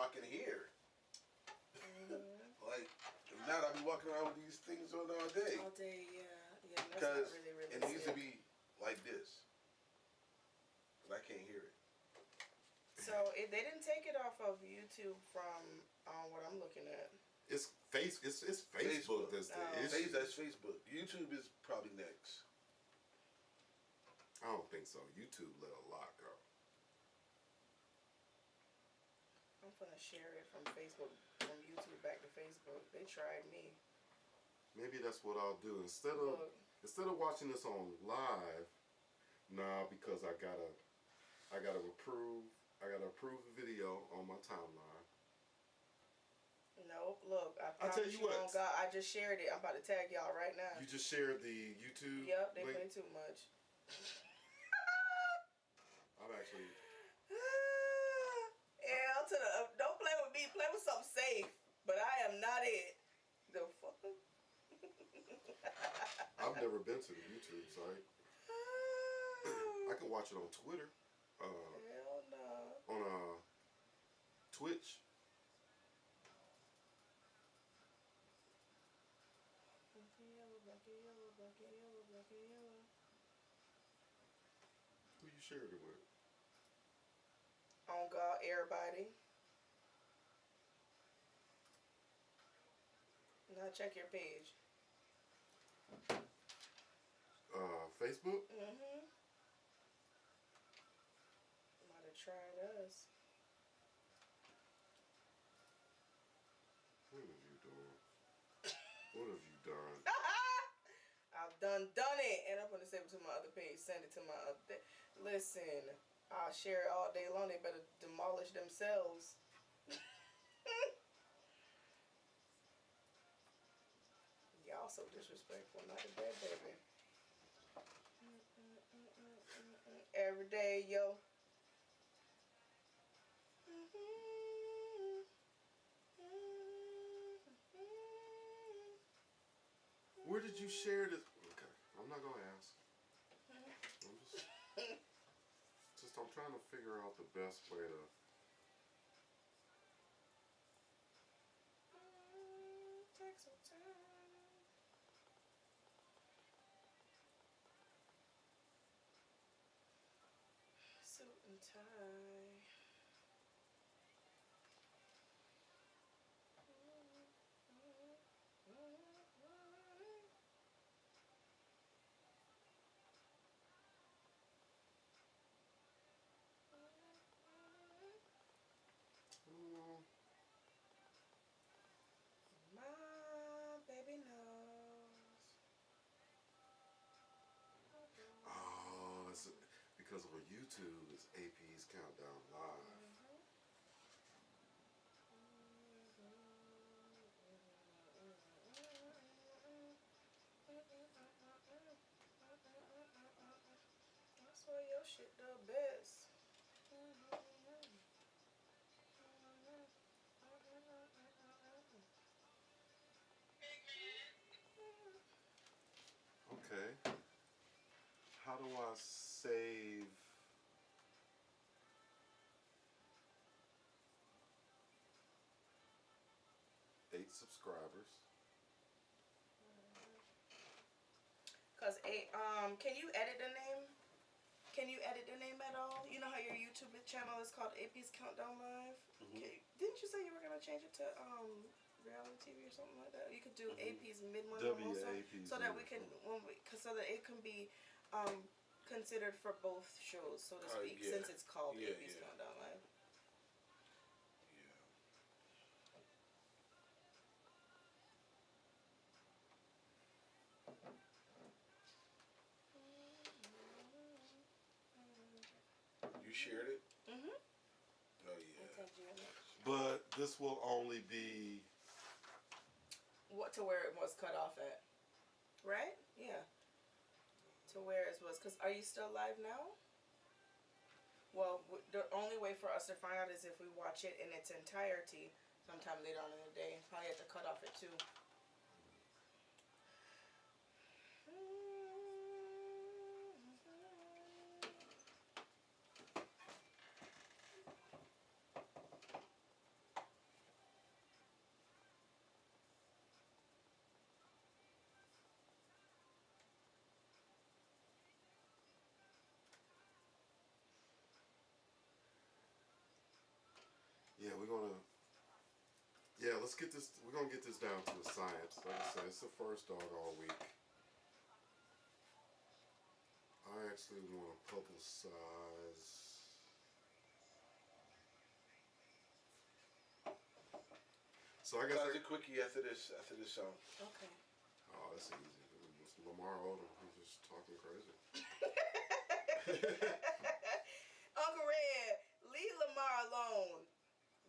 I can hear. Like, if not, I'll be walking around with these things on all day. All day, yeah. Yeah, that's because not really it needs to be like this. But I can't hear it. So if they didn't take it off of YouTube from what I'm looking at. It's Facebook that's the issue. That's Facebook. YouTube is probably next. I don't think so. YouTube let a lot go. I'm gonna share it from Facebook, from YouTube back to Facebook. They tried me. Maybe that's what I'll do instead of watching this on live. Nah, because I gotta approve the video on my timeline. Nope. Look, I'll tell you what. God, I just shared it. I'm about to tag y'all right now. You just shared the YouTube. Yep, they link? play too much. I'm actually. Yeah, don't play with me. Play with something safe. But I am not it. The fuck. I've never been to the YouTube site. I can watch it on Twitter. Hell no. On Twitch. Who you shared it with? On God, everybody. Now check your page. Facebook? Mm-hmm. Might have tried us. What have you done? What have you done? I've done it, and I'm gonna save it to my other page. Send it to my other. Listen, I'll share it all day long. They better demolish themselves. Y'all so disrespectful. Not a bad baby. Every day, yo. Where did you share this? Okay, I'm not gonna ask. I'm I'm trying to figure out the best way to. Take some time. Suit and tie. My baby knows. Oh, it's because on YouTube it's APz CountDown Live. That's why your shit the best. Okay. How do I save? Eight subscribers. Cause can you edit the name? Can you edit the name at all? You know how your YouTube channel is called APz CountDown Live? Mm-hmm. Okay. Didn't you say you were gonna change it to reality TV or something like that? You could do APz Mid-Morning Mimosa, so that we can so that it can be considered for both shows, so to speak, since it's called APz CountDown Live. You shared it? Mm-hmm. Oh, yeah. But this will only be... What, to where it was cut off at? Right? Yeah. To where it was. Because are you still live now? Well, the only way for us to find out is if we watch it in its entirety sometime later on in the day. Probably have to cut off at 2. let's get this. We're gonna get this down to a science. Like I said, it's the first dog all week. I actually want to publicize. So I guess. How's it quickie after this song? Okay. Oh, that's easy. It's Lamar Odom. He's just talking crazy. Uncle Red, leave Lamar alone.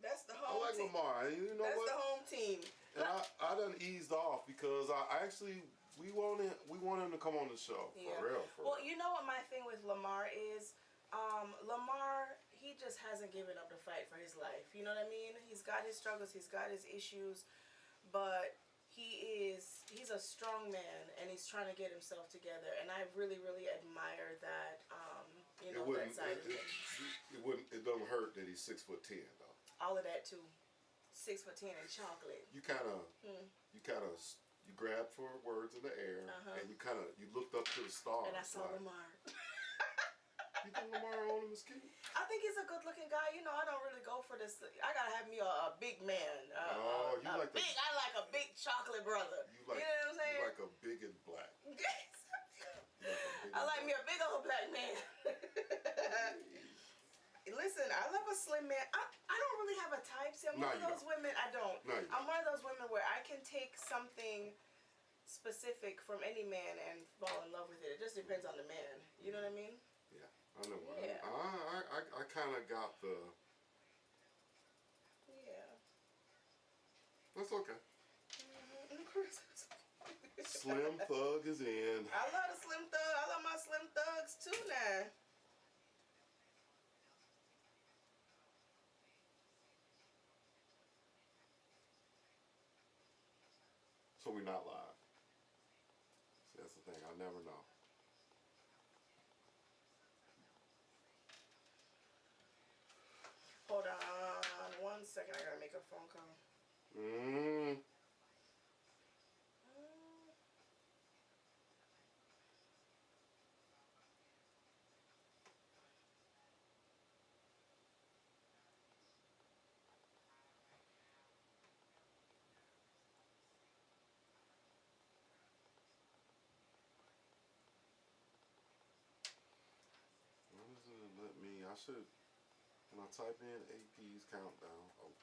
That's the I home like team. Lamar. And you know That's what? the home team. And I done eased off because I actually we want him to come on the show Yeah. for real. Well, you know what my thing with Lamar is? Lamar, he just hasn't given up the fight for his life. You know what I mean? He's got his struggles, he's got his issues, but he's a strong man and he's trying to get himself together. And I really, really admire that. That side of things. It doesn't hurt that he's 6'10" though. All of that too. 6'10" and chocolate. You grabbed for words in the air, and you looked up to the stars. And I saw like, Lamar. You think Lamar Odom is cute? I think he's a good-looking guy. You know, I don't really go for this. I gotta have me a big man. I like a big chocolate brother. You know what I'm saying? You like a big and black. I like me a big old black man. Listen, I love a slim man. I don't really have a type. See, I'm one of those women. I don't. No, I'm one of those women where I can take something specific from any man and fall in love with it. It just depends on the man. You know what I mean? Yeah, I know. Yeah. I kind of got the. Yeah. That's okay. Mm-hmm. Slim Thug is in. I love the Slim Thug. I love my Slim Thugs too now. So we're not live. See, that's the thing. I never know. Hold on 1 second. I gotta make a phone call. Why doesn't it let me? I should. Can I type in APz CountDown? Oh.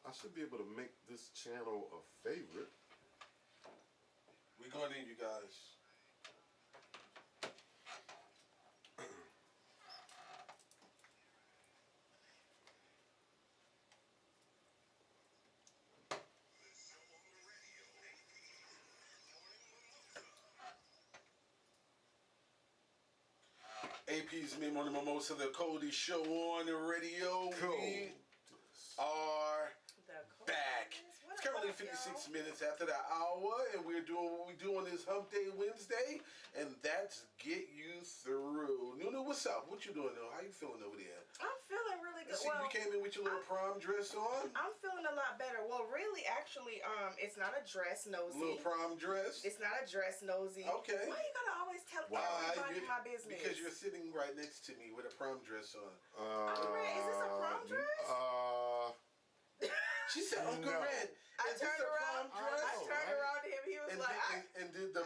I should be able to make this channel a favorite. We're going in, you guys. APz Mid-Morning Mimosa, the Cody Show on the radio. Cool. We are back. It's currently 56 minutes after the hour, and we're doing what we do on this Hump Day Wednesday, and that's Get You Through. Nunu, what's up? What you doing, though? How you feeling over there? I'm feeling really good. See, you came in with your little prom dress on. I'm feeling a lot better. Well, really, actually, it's not a dress, nosy. Little prom dress. It's not a dress, nosy. Okay. Why you gotta always tell everybody my business? Because you're sitting right next to me with a prom dress on. Uncle Red, is this a prom dress? She said, Uncle Red. I turned around to him. He was and did the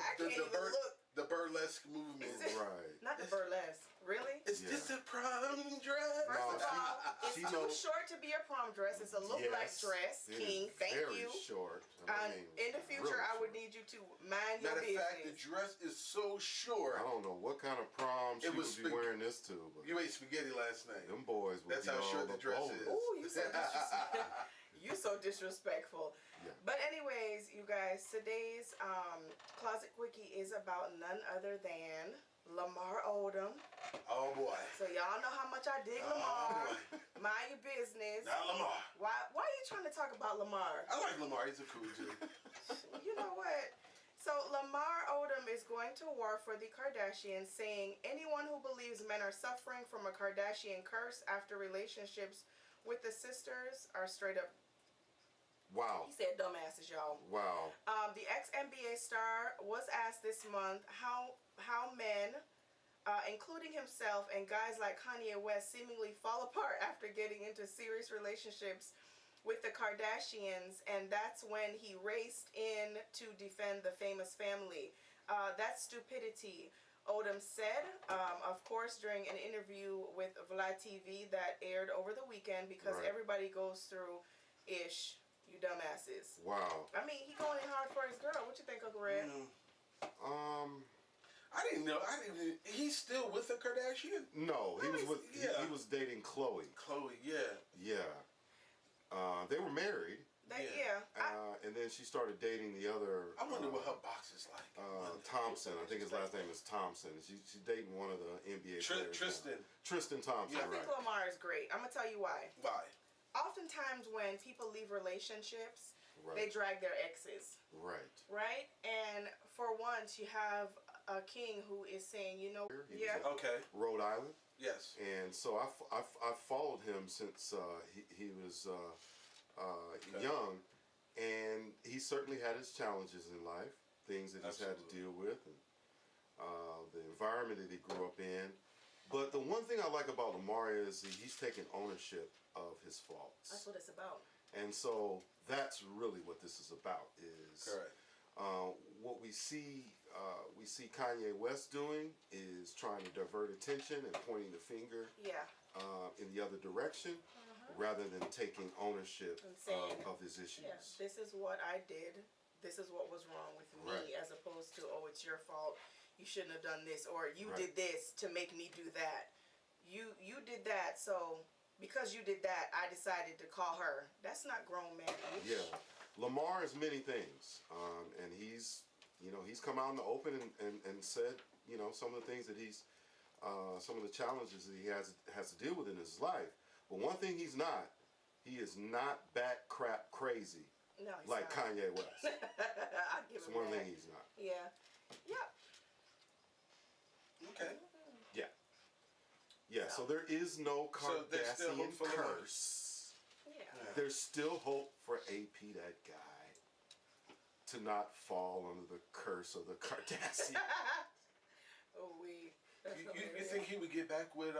burlesque movement. Right. Not the burlesque. Really? Is this a prom dress? First of all, it's too short to be a prom dress. It's a look-like dress. King, thank you. Very short. In the future, really I would need you to mind your business. Matter of fact, the dress is so short. I don't know what kind of prom she would be wearing this to. But you ate spaghetti last night. Them boys would That's how short the dress is. Ooh, you so disrespectful. You so disrespectful. Yeah. But anyways, you guys, today's Closet Quickie is about none other than Lamar Odom. Oh boy. So y'all know how much I dig Lamar. Mind your business. Not Lamar. Why are you trying to talk about Lamar? I like Lamar. He's a cool dude. You know what? So Lamar Odom is going to war for the Kardashians, saying anyone who believes men are suffering from a Kardashian curse after relationships with the sisters are straight up. Wow. He said dumbasses, y'all. Wow. The ex-NBA star was asked this month how men including himself, and guys like Kanye West seemingly fall apart after getting into serious relationships with the Kardashians, and that's when he raced in to defend the famous family. That's stupidity, Odom said, of course, during an interview with Vlad TV that aired over the weekend, because everybody goes through ish, you dumbasses. Wow. I mean, he going in hard for his girl. What you think, Uncle Red? I didn't know. He's still with the Kardashian? No, he was dating Khloe. Khloe, yeah. Yeah. They were married. And then she started dating the other. I wonder what her box is like. Thompson. I think his last name is Thompson. She's dating one of the NBA players. Tristan Thompson. I think Lamar is great. I'm gonna tell you why. Why? Oftentimes when people leave relationships, they drag their exes. Right. Right? And for once, you have a king who is saying, you know, Okay. Rhode Island. Yes. And so I followed him since he was young, and he certainly had his challenges in life, things that he's had to deal with, and the environment that he grew up in. But the one thing I like about Lamar is he's taking ownership of his faults. That's what it's about. And so that's really what this is about. Is correct. What we see Kanye West doing is trying to divert attention and pointing the finger in the other direction, rather than taking ownership of his issues. Yeah, this is what I did. This is what was wrong with me, as opposed to, oh, it's your fault. You shouldn't have done this, or you did this to make me do that. You did that, so because you did that, I decided to call her. That's not grown man. Yeah, Lamar is many things, and he's come out in the open and said, some of the things that some of the challenges that he has to deal with in his life. But one thing he is not bat crap crazy. No, he's like not. Kanye West. I'll give him one that. thing he's not. Yeah. Yep. Okay. Yeah. So there is no Kardashian curse. Yeah. There's still hope for AP, that guy, to not fall under the curse of the Kardashian. You think he would get back with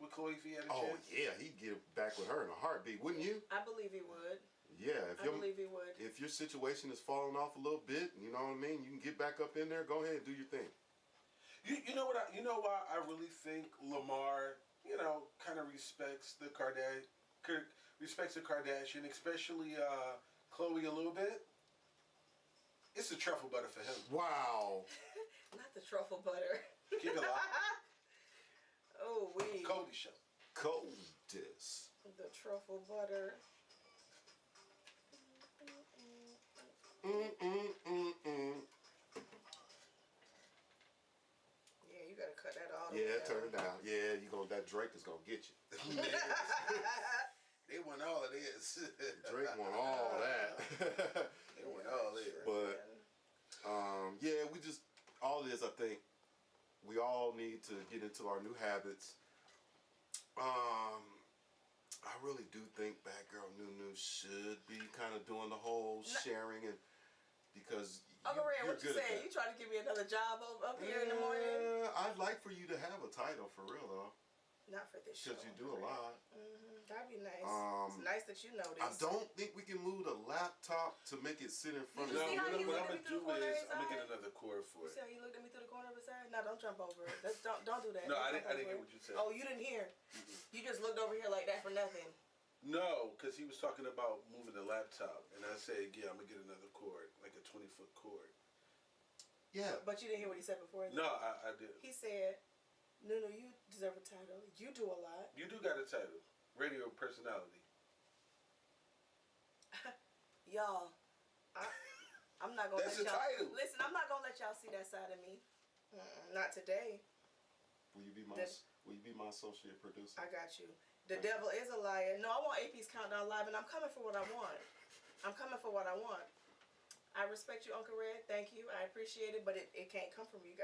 Khloe if he had a chance? Oh yeah, he'd get back with her in a heartbeat, wouldn't you? I believe he would. Yeah, I believe he would. If your situation is falling off a little bit, you know what I mean, you can get back up in there. Go ahead and do your thing. You know what? You know why I really think Lamar, kind of respects the Kardashian, especially Khloe a little bit. It's the truffle butter for him. Wow. Not the truffle butter. Keep it alive. Oh, wait. Cody show. Coldest. The truffle butter. Yeah, you gotta cut that all. Yeah, turn it down. Yeah, that Drake is gonna get you. They want all of this. Drake want all that. They want all this. But all this, I think we all need to get into our new habits. I really do think Bad Girl Nunu should be kind of doing the whole sharing, and because Uncle Red, what you saying? You trying to give me another job up here in the morning? I'd like for you to have a title, for real though. Not for this show. Because you do a lot. That'd be nice. It's nice that you know this. I don't think we can move the laptop to make it sit in front of you. What I'm going to do is I'm going to get another cord for it. You see how you looked at me through the corner of his eye? No, don't jump over it. Don't do that. No, I didn't hear what you said. Oh, you didn't hear? You just looked over here like that for nothing. No, because he was talking about moving the laptop. And I said, yeah, I'm going to get another cord, like a 20-foot cord. Yeah. But you didn't hear what he said before? No, I didn't. He said, Nunu, you deserve a title. You do a lot. You do got a title. Radio personality. Y'all, I'm not going to let y'all... That's a title. Listen, I'm not going to let y'all see that side of me. Not today. Will you be my associate producer? I got you. The devil is a liar. No, I want APz CountDown live, and I'm coming for what I want. I respect you, Uncle Red. Thank you. I appreciate it, but it can't come from you.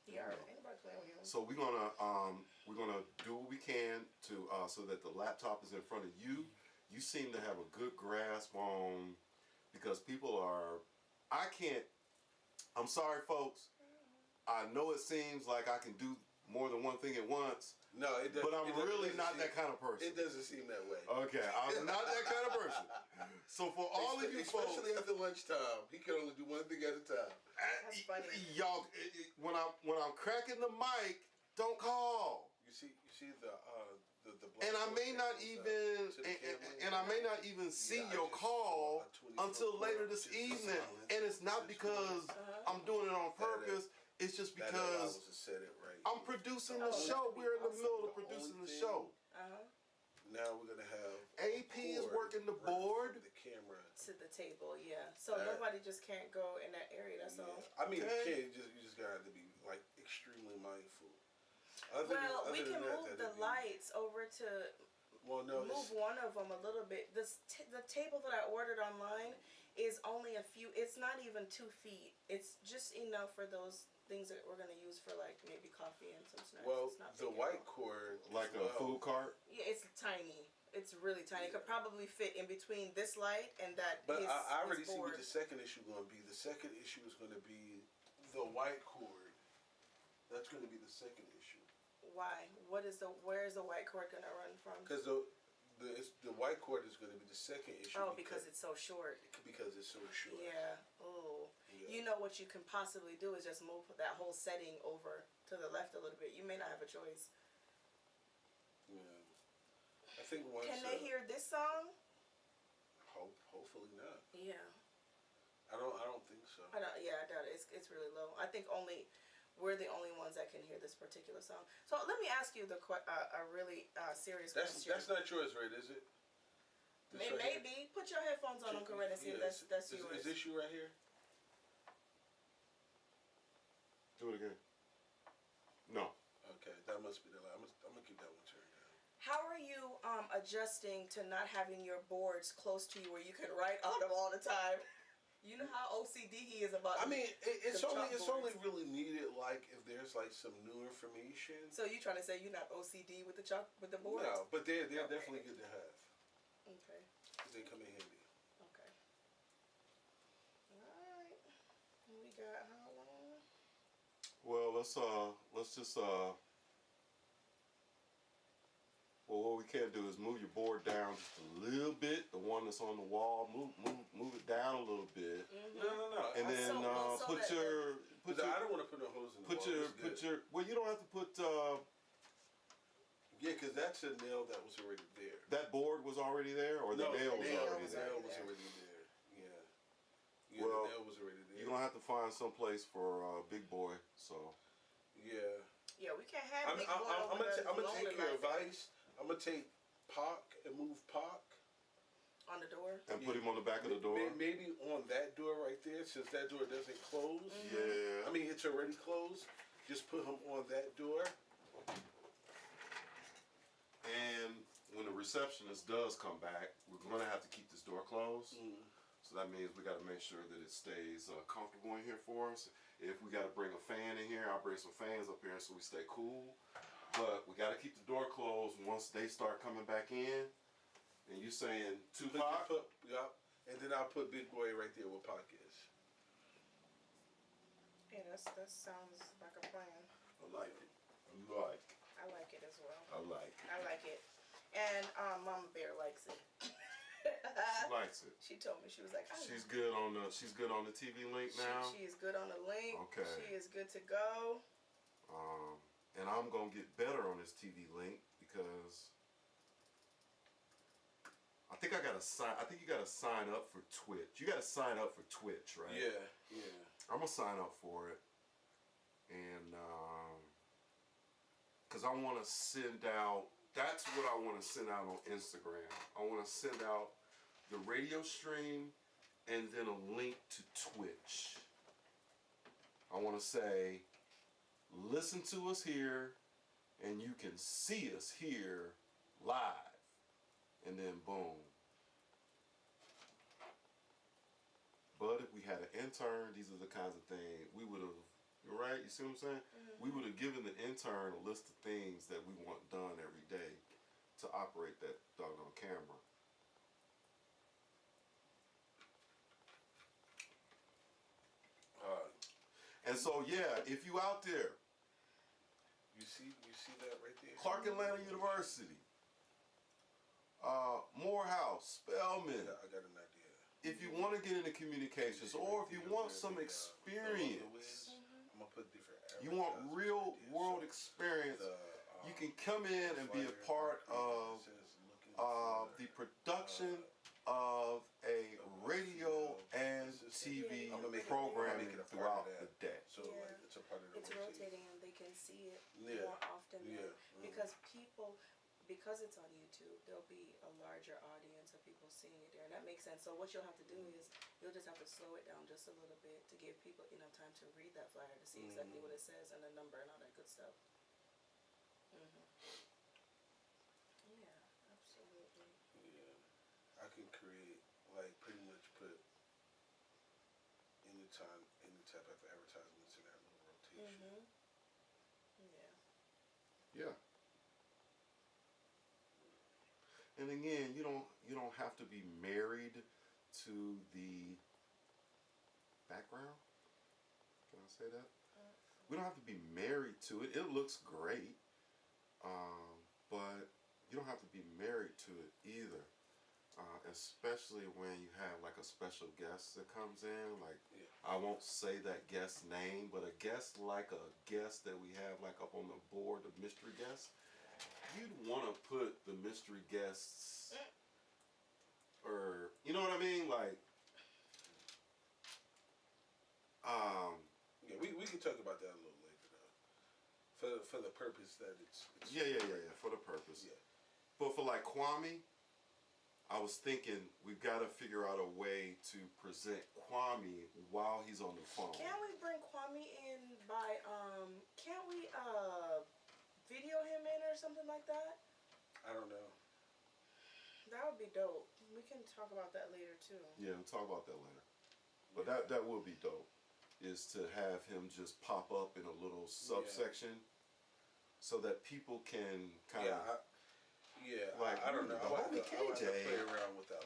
Ain't nobody playing with him. So we're gonna do what we can to so that the laptop is in front of you. You seem to have a good grasp on, because people are. I'm sorry, folks. I know it seems like I can do more than one thing at once. No, it doesn't. But I'm really not that kind of person. It doesn't seem that way. Okay, I'm not that kind of person. So for all of you folks, especially after lunchtime, he can only do one thing at a time. That's funny. Y'all, when I'm cracking the mic, don't call. You see the And I may not even and I may not even see your call until later this evening. And it's not because I'm doing it on purpose. It's just because I'm producing the show. We're in the middle of producing the show. Now we're gonna have AP is working the board. The camera to the table, yeah. So nobody just can't go in that area. That's all. I mean, you just gotta have to be like extremely mindful. We can move the lights over to. Move one of them a little bit. The table that I ordered online is only a few. It's not even 2 feet. It's just enough for those things that we're gonna use for like maybe coffee and some snacks. Well, it's not the white cord, like a food cart. Yeah, it's tiny. It's really tiny. It could probably fit in between this light and that. But I already see what the second issue going to be. The second issue is going to be the white cord. That's going to be the second issue. Why? Where is the white cord going to run from? Because the white cord is going to be the second issue. Oh, because it's so short. Because it's so short. Yeah. Oh. Yeah. You know what you can possibly do is just move that whole setting over to the left a little bit. You may not have a choice. Yeah. I think once. Can they hear this song? Hopefully not. Yeah. I don't think so. I doubt it. It's really low. I think we're the only ones that can hear this particular song. So let me ask you a really serious question. That's not yours, right? Is it? Maybe. Put your headphones on, Uncle Red, and see if that's yours. Is this you right here? Do it again. No. Okay, that must be the line. I'm gonna keep that one turned down. How are you adjusting to not having your boards close to you where you can write on them all the time? You know how OCD he is about. I mean, it's only really needed like if there's like some new information. So you trying to say you're not OCD with the boards? No, but they're definitely good to have. Okay. They come in handy. Okay. All right. We got how long? Well, let's just what we can do is move your board down just a little bit. The one that's on the wall, move it down a little bit. Mm-hmm. No. And then put your. I don't want to put no holes in the wall. Well, you don't have to put. Yeah, because that's a nail that was already there. That board was already there, or the nail was already there. The nail was already there. Yeah. Well, the nail was already there. You're gonna have to find some place for Big Boy. So. Yeah. Yeah, we can't have Big Boy. I'm gonna take your advice. I'm gonna take Pac and move Pac on the door and put him on the back of the door. Maybe on that door right there, since that door doesn't close. Mm-hmm. Yeah. I mean, it's already closed. Just put him on that door. And when the receptionist does come back, we're gonna have to keep this door closed. Mm. So that means we got to make sure that it stays comfortable in here for us. If we got to bring a fan in here, I'll bring some fans up here so we stay cool. But we got to keep the door closed once they start coming back in. And you saying Tupac? Yeah. And then I'll put Big Boy right there where Pac is. Yeah, that sounds like a plan. I like it. I like it as well. I like it. And Mama Bear likes it. She likes it. She told me, she was like, she's good on the TV link now. She is good on the link. Okay. She is good to go. And I'm gonna get better on this TV link because I think you gotta sign up for Twitch. You gotta sign up for Twitch, right? Yeah. I'm gonna sign up for it, and because I want to send out. That's what I want to send out on Instagram. I want to send out the radio stream and then a link to Twitch. I want to say, listen to us here, and you can see us here live. And then boom. But if we had an intern, these are the kinds of things we would have, you're right, you see what I'm saying? Mm-hmm. We would have given the intern a list of things that we want done every day to operate that doggone camera. And so, yeah, if you out there, You see that right there? Clark Atlanta University, Morehouse, Spelman. I got an idea. If you want to get into communications, or if you want some experience, I'm gonna put different. you want real world experience, you can come in and be a part of the production of a radio and TV programming throughout the day. So like it's a part of the It's rotating and they can see it more often because people, because it's on YouTube, there'll be a larger audience of people seeing it there, and that makes sense. So what you'll have to do is you'll just have to slow it down just a little bit to give people enough time to read that flyer to see exactly what it says and the number and all that good stuff. Yeah, absolutely. Yeah, I can create like pretty much put any type of advertisements in that little rotation. Yeah. Yeah. And again, you don't have to be married to the background. Can I say that? We don't have to be married to it. It looks great, but you don't have to be married to it either. Especially when you have like a special guest that comes in. Like, I won't say that guest's name, but a guest like a guest that we have like up on the board, the mystery guest. You'd want to put the mystery guests, or you know what I mean, like. Yeah, we can talk about that a little later though. For the purpose that it's Yeah. For the purpose. Yeah. But for like Kwame, I was thinking we've got to figure out a way to present Kwame while he's on the phone. Can we bring Kwame in by can't we video him in or something like that? I don't know. That would be dope. We can talk about that later too. Yeah, we'll talk about that later. But that would be dope, is to have him just pop up in a little subsection so that people can kind of... like, I don't know. I want to play around with that.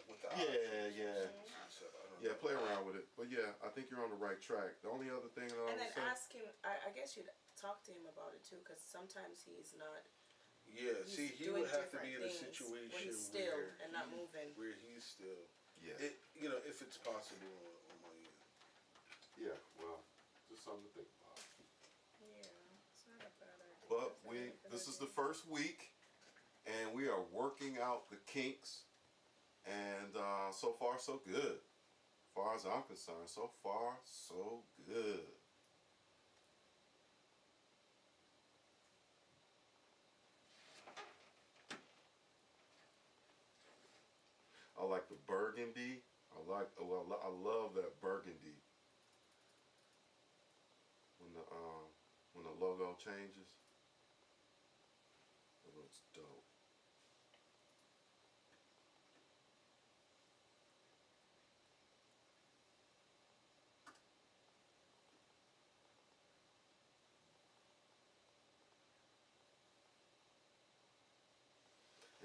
Yeah, play around with it. But yeah, I think you're on the right track. The only other thing that I would say... And then ask him, I guess you'd talk to him about it too, because sometimes he's not... Yeah, see, he would have to be in a situation where he's still and not moving. Where he's still. Yeah. You know, if it's possible on my end. Yeah, well, just something to think about. Yeah, it's not a bad idea. But this is the first week, and we are working out the kinks, and so far so good. As far as I'm concerned, so far so good. I like the burgundy. I love that burgundy. When the logo changes, it looks dope.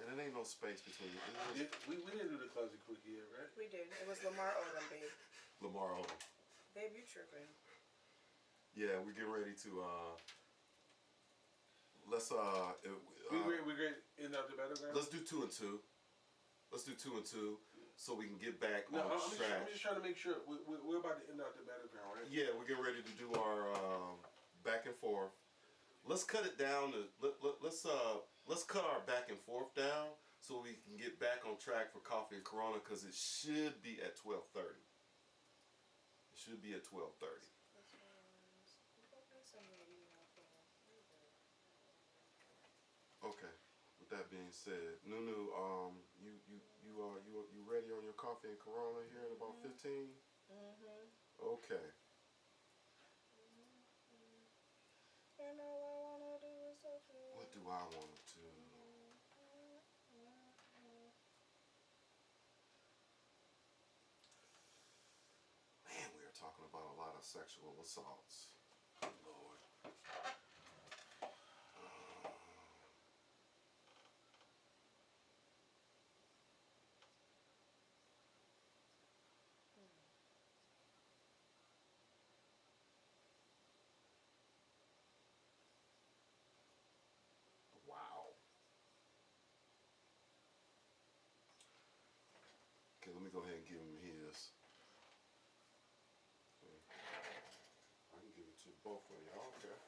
And it ain't no space between you. We didn't do the closet quickie yet, right? We did. It was Lamar Odom, babe. Lamar Odom. Babe, you tripping. Yeah, we're getting ready to let's we great in the battleground. Let's do 2 and 2. Let's do 2 and 2 so we can get back on track. I'm just trying to make sure we're about to end out the battleground, right? Yeah, we're getting ready to do our back and forth. Let's cut it down to let's cut our back and forth down so we can get back on track for Coffee and Corona, because it should be at 12:30. It should be at 12:30. Okay. With that being said, Nunu, you ready on your Coffee and Corona here in about 15? Okay. And all I wanna do is What do I want to do? Man, we are talking about a lot of sexual assaults. Lord. both of y'all. Okay.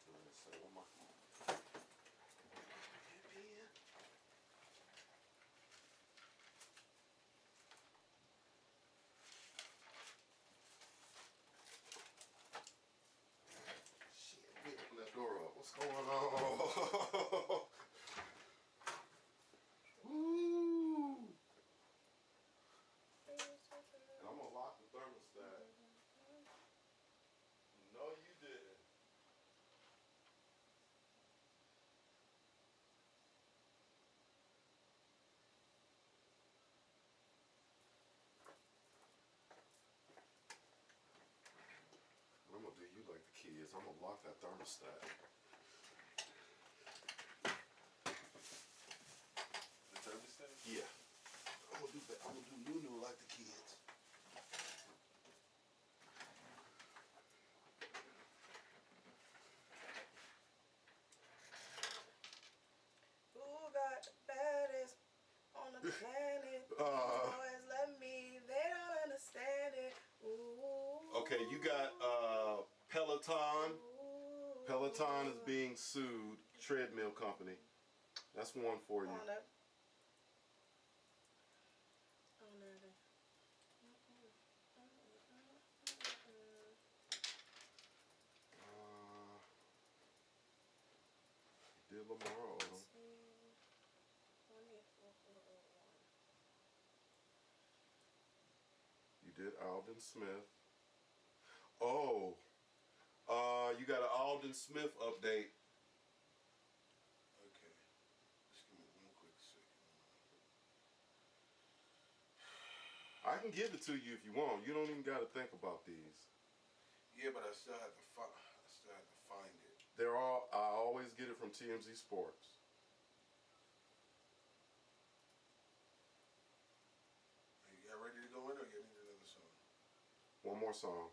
Let's say one more. Shit, open that door up. What's going on? Woo! And I'm gonna lock the thermostat. No, you didn't. I'm gonna do you like the kids. I'm gonna lock that thermostat. The thermostat? Yeah. I'm gonna do that. I'm gonna do Nunu like the kids. Who got the baddest on the planet? These boys love me. They don't understand it. Ooh. Okay, you got Peloton. Peloton is being sued. Treadmill company. That's one for you. Did Lamar Odom. You did Alden Smith. Oh, you got an Alden Smith update. Okay. Just give me one quick second. I can give it to you if you want. You don't even got to think about these. Yeah, but I still have to find it. They're all. I always get it from TMZ Sports. Are you guys ready to go in, or you need another song? One more song.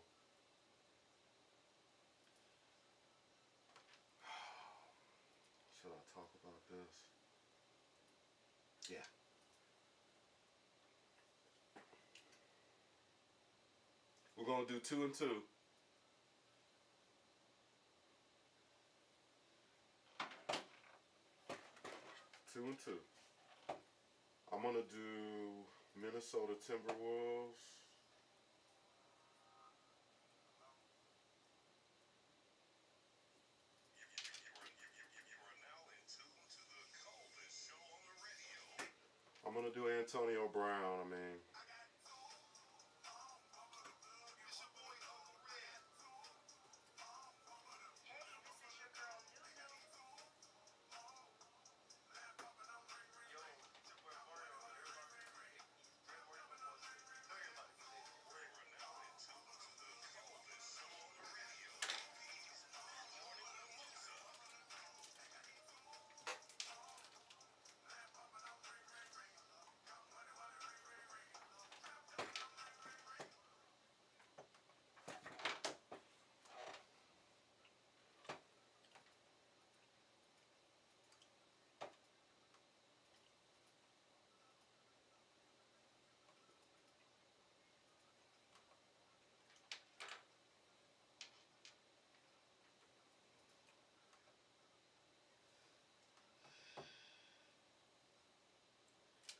Should I talk about this? Yeah. We're gonna do 2 and 2. Two and two. I'm gonna do Minnesota Timberwolves. I'm gonna do Antonio Brown. I mean.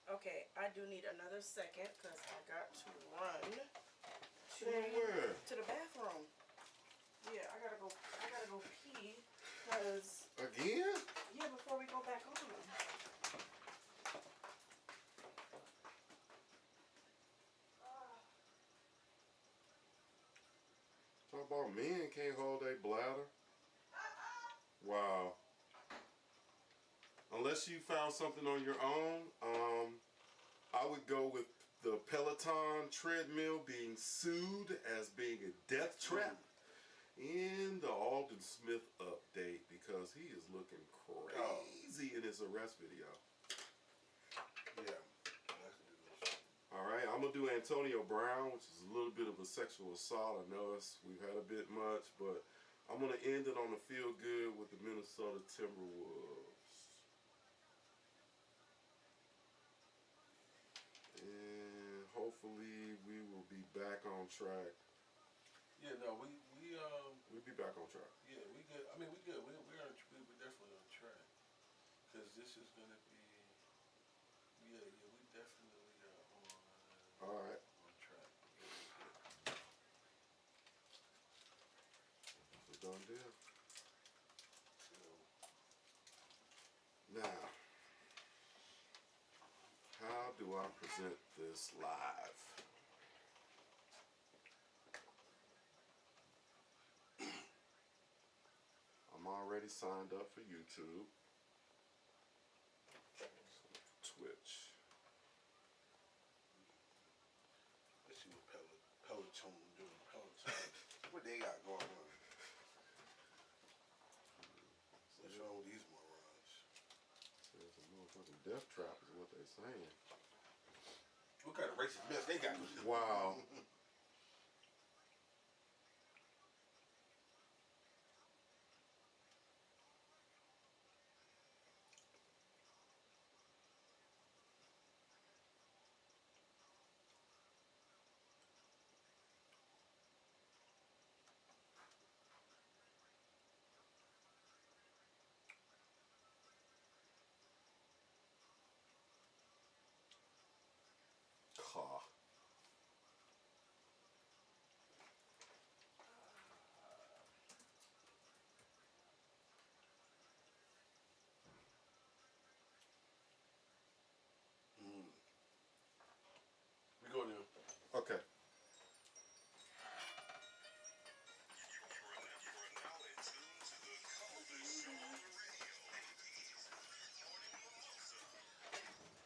Okay, I do need another second because I got to run to the bathroom. Yeah, I gotta go pee because Again? Yeah, before we go back on. Talk about men can't hold their bladder. Wow. Unless you found something on your own, I would go with the Peloton treadmill being sued as being a death trap in the Alden Smith update because he is looking crazy in his arrest video. Yeah. Alright, I'm going to do Antonio Brown, which is a little bit of a sexual assault. I know we've had a bit much, but I'm going to end it on the feel good with the Minnesota Timberwolves. track. Yeah, no, we'll be back on track. Yeah, we good. I mean, we good. We're definitely on track. Because this is gonna be. Yeah, we definitely on. All right. On track. It's a done deal. So, now, how do I present this live? I'm already signed up for YouTube. Twitch. let's see what Peloton doing. Peloton. What they got going on? What's wrong with these morons? There's a motherfucking death trap is what they're saying. What kind of racist mess they got? Wow. Caw. We go now. Okay.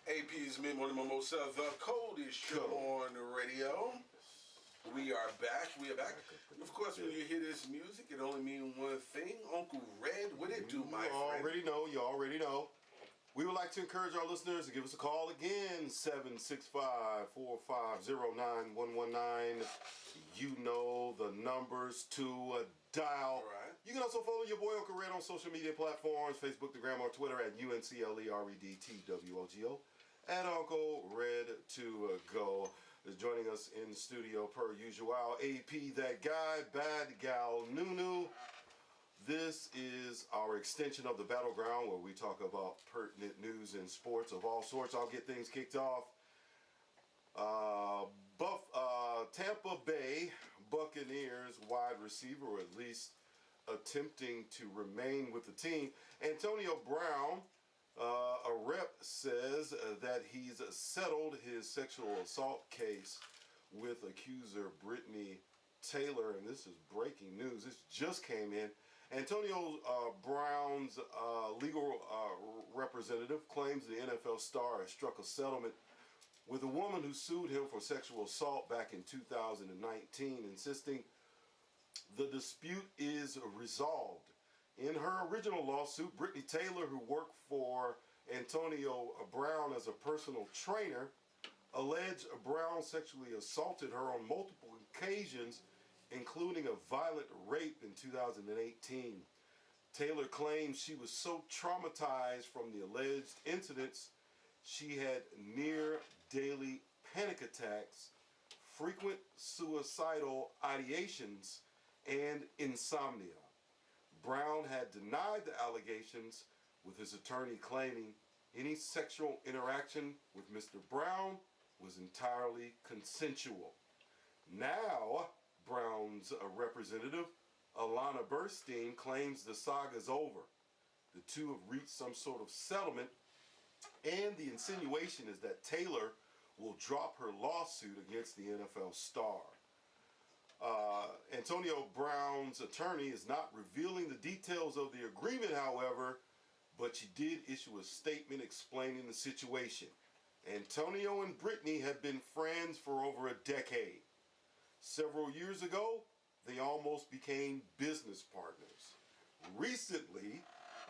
APz Mid-Morning Mimosa, the coldest show on the radio. We are back. We are back. Of course, when you hear this music, it only means one thing. Uncle Red, what it do, my friend? You already know. We would like to encourage our listeners to give us a call again, 765-450-9119. You know the numbers to dial. Right. You can also follow your boy Uncle Red on social media platforms, Facebook, the Gram, or Twitter at UNCLEREDTWOGO. At Uncle Red to go. Is joining us in studio per usual. AP, that guy, bad gal, Nunu. This is our extension of the Battleground where we talk about pertinent news and sports of all sorts. I'll get things kicked off. Tampa Bay Buccaneers wide receiver, or at least attempting to remain with the team, Antonio Brown, a rep says that he's settled his sexual assault case with accuser Brittany Taylor, and this is breaking news. This just came in. Antonio Brown's legal representative claims the NFL star has struck a settlement with a woman who sued him for sexual assault back in 2019, insisting the dispute is resolved. In her original lawsuit, Brittany Taylor, who worked for Antonio Brown as a personal trainer, alleged Brown sexually assaulted her on multiple occasions, including a violent rape in 2018. Taylor claims she was so traumatized from the alleged incidents, she had near daily panic attacks, frequent suicidal ideations, and insomnia. Brown had denied the allegations, with his attorney claiming any sexual interaction with Mr. Brown was entirely consensual. Now, Brown's representative, Alana Burstein, claims the saga's over. The two have reached some sort of settlement, and the insinuation is that Taylor will drop her lawsuit against the NFL star. Antonio Brown's attorney is not revealing the details of the agreement, however, but she did issue a statement explaining the situation. Antonio and Brittany have been friends for over a decade. Several years ago, they almost became business partners. Recently,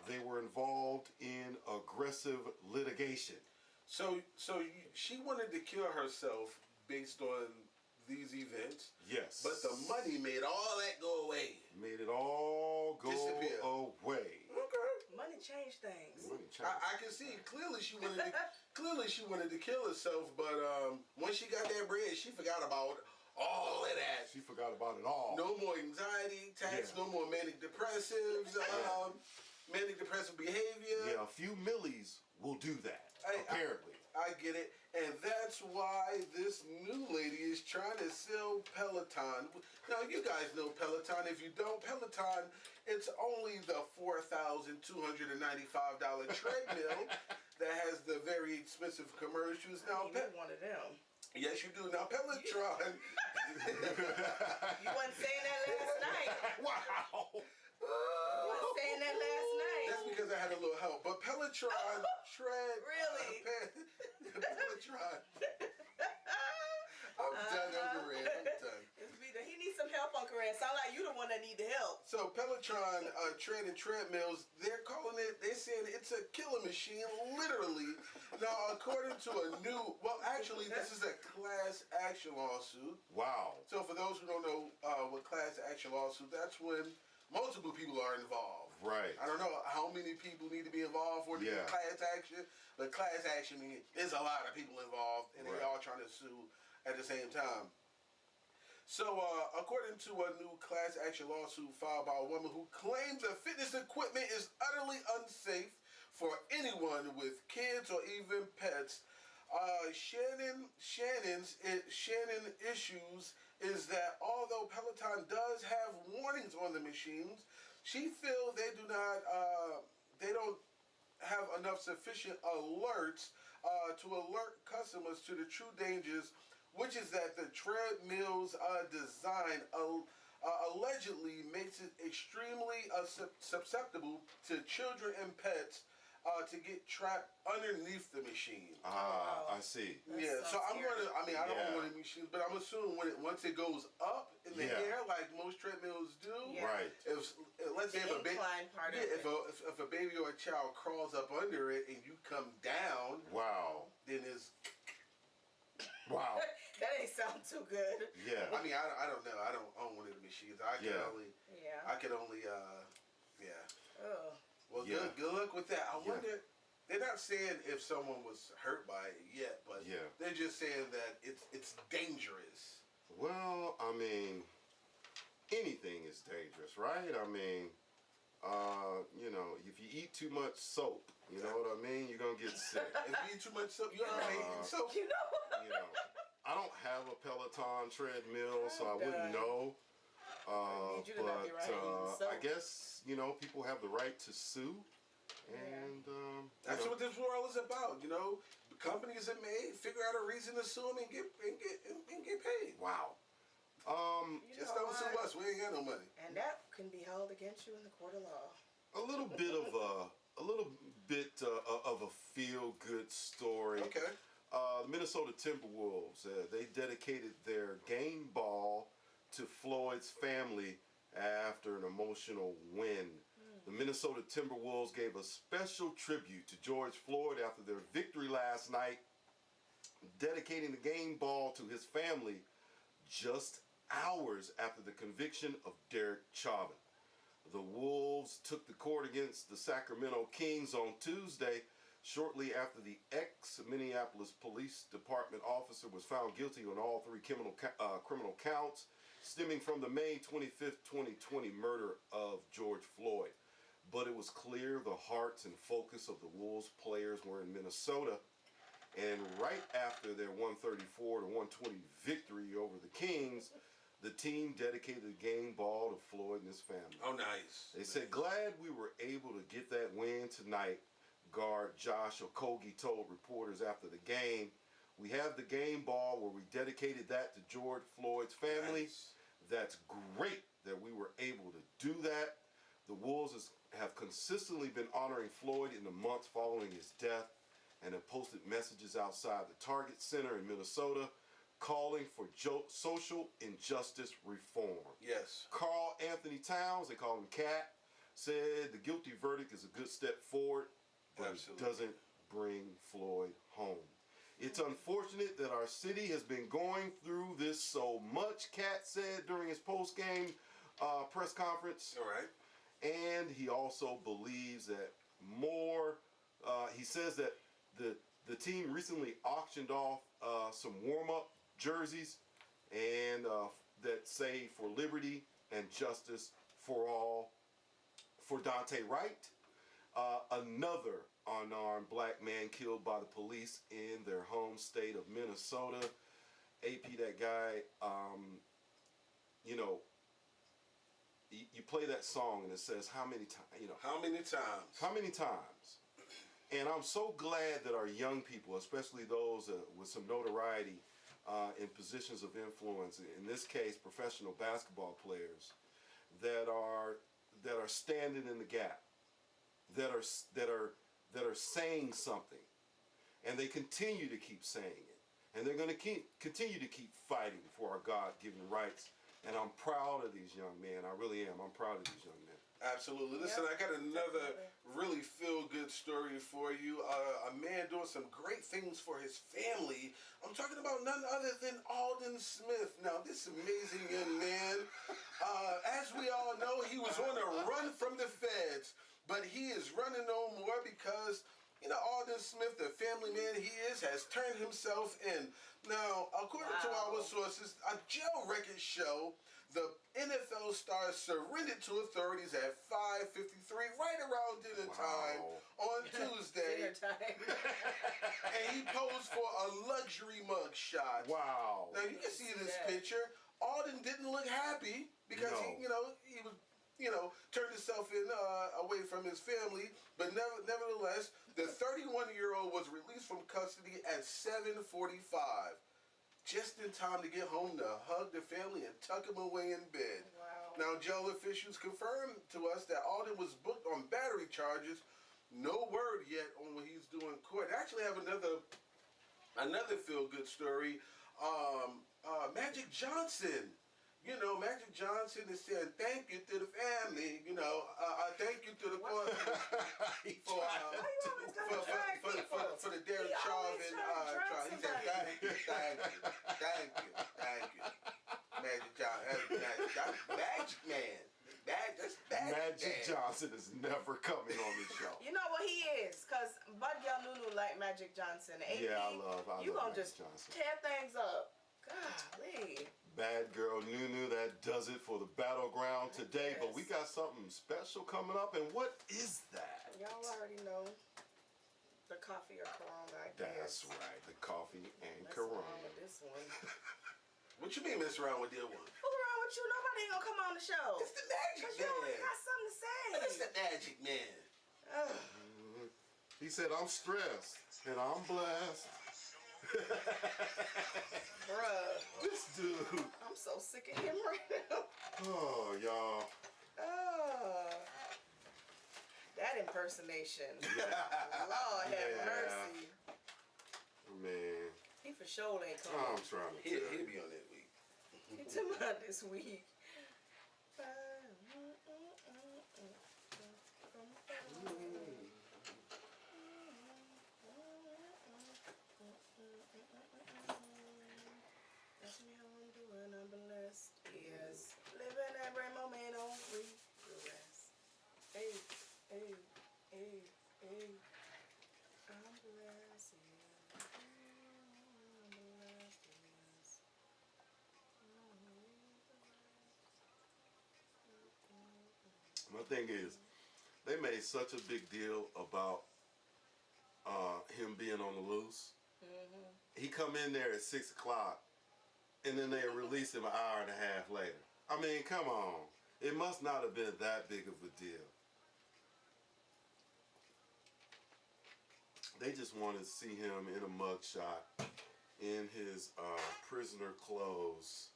they were involved in aggressive litigation. So she wanted to kill herself based on these events. Yes. But the money made all that go away. Made it all go Disappear. away. Okay. Money changed things. Money changed. I can see clearly she wanted to kill herself, but once she got that bread, she forgot about all of that. She forgot about it all. No more anxiety attacks, no more manic depressives, manic depressive behavior. Yeah, a few millis will do that, apparently. I get it. And that's why this new lady is trying to sell Peloton. Now, you guys know Peloton. If you don't, Peloton, it's only the $4,295 treadmill that has the very expensive commercials. Now, you need one of them. Yes, you do. Now, Peloton. You wasn't saying that last night. Wow. You wasn't saying that last night. That's because I had a little help. But Peloton tread. Really? Peloton. I'm done, Uncle Red. I'm done. He needs some help, Uncle Red. Sound like you the one that need the help. So Peloton tread and treadmills, they're saying it's a killer machine, literally. Now, according to a new, actually, this is a class action lawsuit. Wow. So for those who don't know what class action lawsuit, that's when multiple people are involved. Right. I don't know how many people need to be involved for the class action, but class action means there's a lot of people involved, and they're all trying to sue at the same time. So, according to a new class action lawsuit filed by a woman who claims the fitness equipment is utterly unsafe for anyone with kids or even pets, Shannon's issues is that although Peloton does have warnings on the machines, she feels they don't have enough sufficient alerts to alert customers to the true dangers, which is that the treadmill's design allegedly makes it extremely susceptible to children and pets to get trapped underneath the machine. I see. So I'm gonna. I don't own one of the machines, but I'm assuming once it goes up in the air, like most treadmills do. Right. If let's say if a baby or a child crawls up under it and you come down, then it's. Wow. That ain't sound too good. Yeah. I mean, I don't know. I don't own one of the machines. I can only. Oh. Well, good luck with that. I wonder. They're not saying if someone was hurt by it yet, but they're just saying that it's dangerous. Well, I mean, anything is dangerous, right? I mean, if you eat too much soap, you know what I mean? You're gonna get sick. If you eat too much soap, you ever eating soap? I don't have a Peloton treadmill, so I wouldn't know. I guess people have the right to sue, and that's what this world is about. Companies that may figure out a reason to sue them and get paid. Wow. Just don't sue us. We ain't got no money. And that can be held against you in the court of law. A little bit of a feel-good story. Okay. The Minnesota Timberwolves, they dedicated their game ball to Floyd's family after an emotional win. The Minnesota Timberwolves gave a special tribute to George Floyd after their victory last night, dedicating the game ball to his family just hours after the conviction of Derek Chauvin. The Wolves took the court against the Sacramento Kings on Tuesday, shortly after the ex-Minneapolis Police Department officer was found guilty on all three criminal counts stemming from the May 25th, 2020 murder of George Floyd. But it was clear the hearts and focus of the Wolves players were in Minnesota. And right after their 134-120 victory over the Kings, the team dedicated the game ball to Floyd and his family. Oh, nice. They said, glad we were able to get that win tonight, guard Josh Okogie told reporters after the game. We have the game ball where we dedicated that to George Floyd's family. Nice. That's great that we were able to do that. The Wolves have consistently been honoring Floyd in the months following his death and have posted messages outside the Target Center in Minnesota calling for social injustice reform. Yes. Carl Anthony Towns, they call him Cat, said the guilty verdict is a good step forward, but it doesn't bring Floyd home. It's unfortunate that our city has been going through this so much, Cat said during his post-game press conference. All right. And he also believes that he says that the team recently auctioned off some warm-up jerseys, and that say for liberty and justice for all. For Dante Wright, another unarmed black man killed by the police in their home state of Minnesota. AP, that guy, you know, you play that song and it says how many times, you know. How many times? How many times? And I'm so glad that our young people, especially those with some notoriety in positions of influence, in this case, professional basketball players, that are standing in the gap, that are saying something, and they continue to keep saying it, and they're going to continue to keep fighting for our God-given rights. And I'm proud of these young men. I really am. I'm proud of these young men. Absolutely. Listen, I got another really feel-good story for you. A man doing some great things for his family. I'm talking about none other than Alden Smith. Now, this amazing young man, as we all know, he was on a run from the feds, but he is running no more because, you know, Alden Smith, the family man he is, has turned himself in. Now, according to our sources, a jail records show the NFL star surrendered to authorities at 5:53, right around dinner time on Tuesday. Dinner time. And he posed for a luxury mug shot. Wow. Now, you can see this picture. Alden didn't look happy because he was, turned himself in away from his family. But nevertheless, the 31-year-old was released from custody at 7:45. Just in time to get home to hug the family and tuck him away in bed. Wow. Now, jail officials confirmed to us that Alden was booked on battery charges. No word yet on what he's doing in court. I actually have another feel-good story. Magic Johnson. You know, Magic Johnson is saying thank you to the family. You know, thank you to the court for the Derek Chauvin trial. He said thank you. Magic Johnson, Magic Man. That's Magic Johnson is never coming on the show. You know what he is, cause Bud Girl Nunu like Magic Johnson. AP, Yeah, I love gonna Magic just Johnson. tear things up. Golly. Bad Girl Nunu, that does it for the battleground today. Yes. But we got something special coming up, and what is that? Y'all already know the coffee or Corona, I That's guess. right, the coffee and Mess Corona. around with this one. What you mean mess around with that one? What's wrong with you? Nobody ain't gonna come on the show. It's the Magic Cause you always Man. got something to say. It's the Magic Man. Ugh. He said, I'm stressed, and I'm blessed. Bruh. This dude. I'm so sick of him right now. Oh, y'all. Oh. That impersonation. Lord have mercy. Man. He for sure ain't coming. I'm trying to tell He'll you. be on that week. He took me out this week. That's me how I'm doing, I'm blessed. Yes. Living every moment on regress. Hey, hey, hey, hey. I'm blessed, yeah. I'm blessed, yes. My thing is, they made such a big deal about him being on the loose. Mm-hmm. He come in there at 6 o'clock, and then they release him an hour and a half later. I mean, come on. It must not have been that big of a deal. They just wanted to see him in a mugshot, in his prisoner clothes.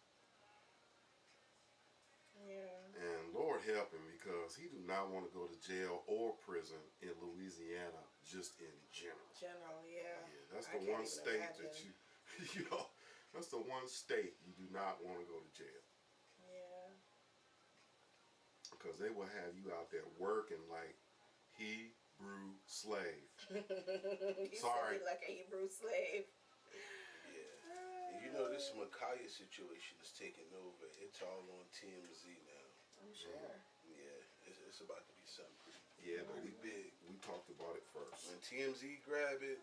Yeah. And Lord help him, because he do not want to go to jail or prison in Louisiana, just in general. General, yeah. Yeah, that's I the can't one even state imagine. that you know, that's the one state you do not want to go to jail. Yeah. Because they will have you out there working like Hebrew slave. You Sorry. sound like a Hebrew slave. Yeah. And you know this Micaiah situation is taking over. It's all on TMZ now. I'm sure. Yeah, it's about to be something pretty, Yeah, but pretty big. we talked about it first. When TMZ grab it,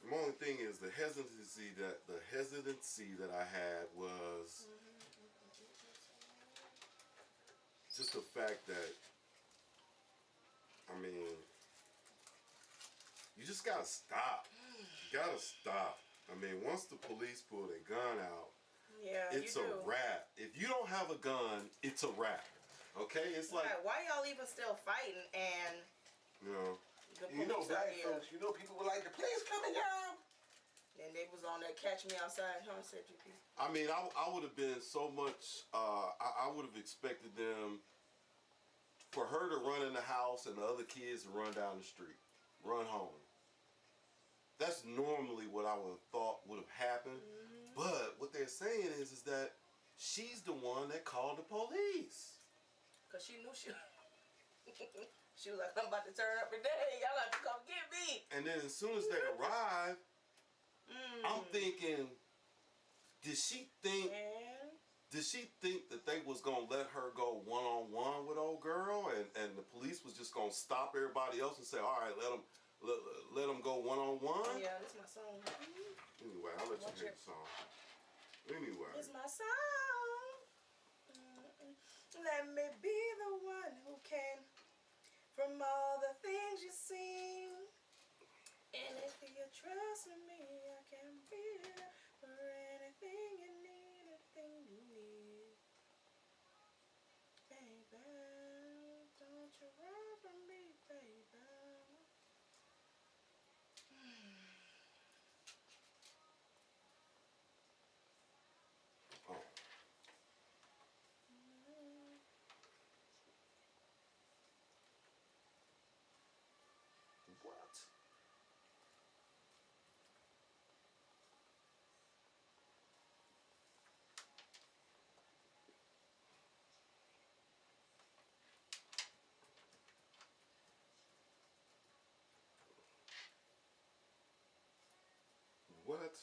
The only thing is the hesitancy that I had was just the fact that, I mean, you just gotta stop. You gotta stop. I mean, once the police pull their gun out, it's a wrap. If you don't have a gun, it's a wrap. Okay? It's like, why y'all even still fighting? And you know, black folks, you know, people were like, the police coming, y'all. And they was on there, catch me outside, huh? Said GP. I mean, I would have been so much, I would have expected them, for her to run in the house and the other kids to run down the street, run home. That's normally what I would have thought would have happened. But what they're saying is that she's the one that called the police. Because she knew she was like, I'm about to turn up today. Y'all got to come get me. And then as soon as they arrive, I'm thinking, did she think that they was going to let her go one-on-one with old girl and the police was just going to stop everybody else and say, all right, let them go one-on-one? Yeah, this is my song. Anyway, I'll let you hear the song. Anyway. It's my song. Let me be the one who can, from all the things you sing. And if you trust in me, I can be there for anything you need, Baby, don't you run from me, baby. Oh. What? What?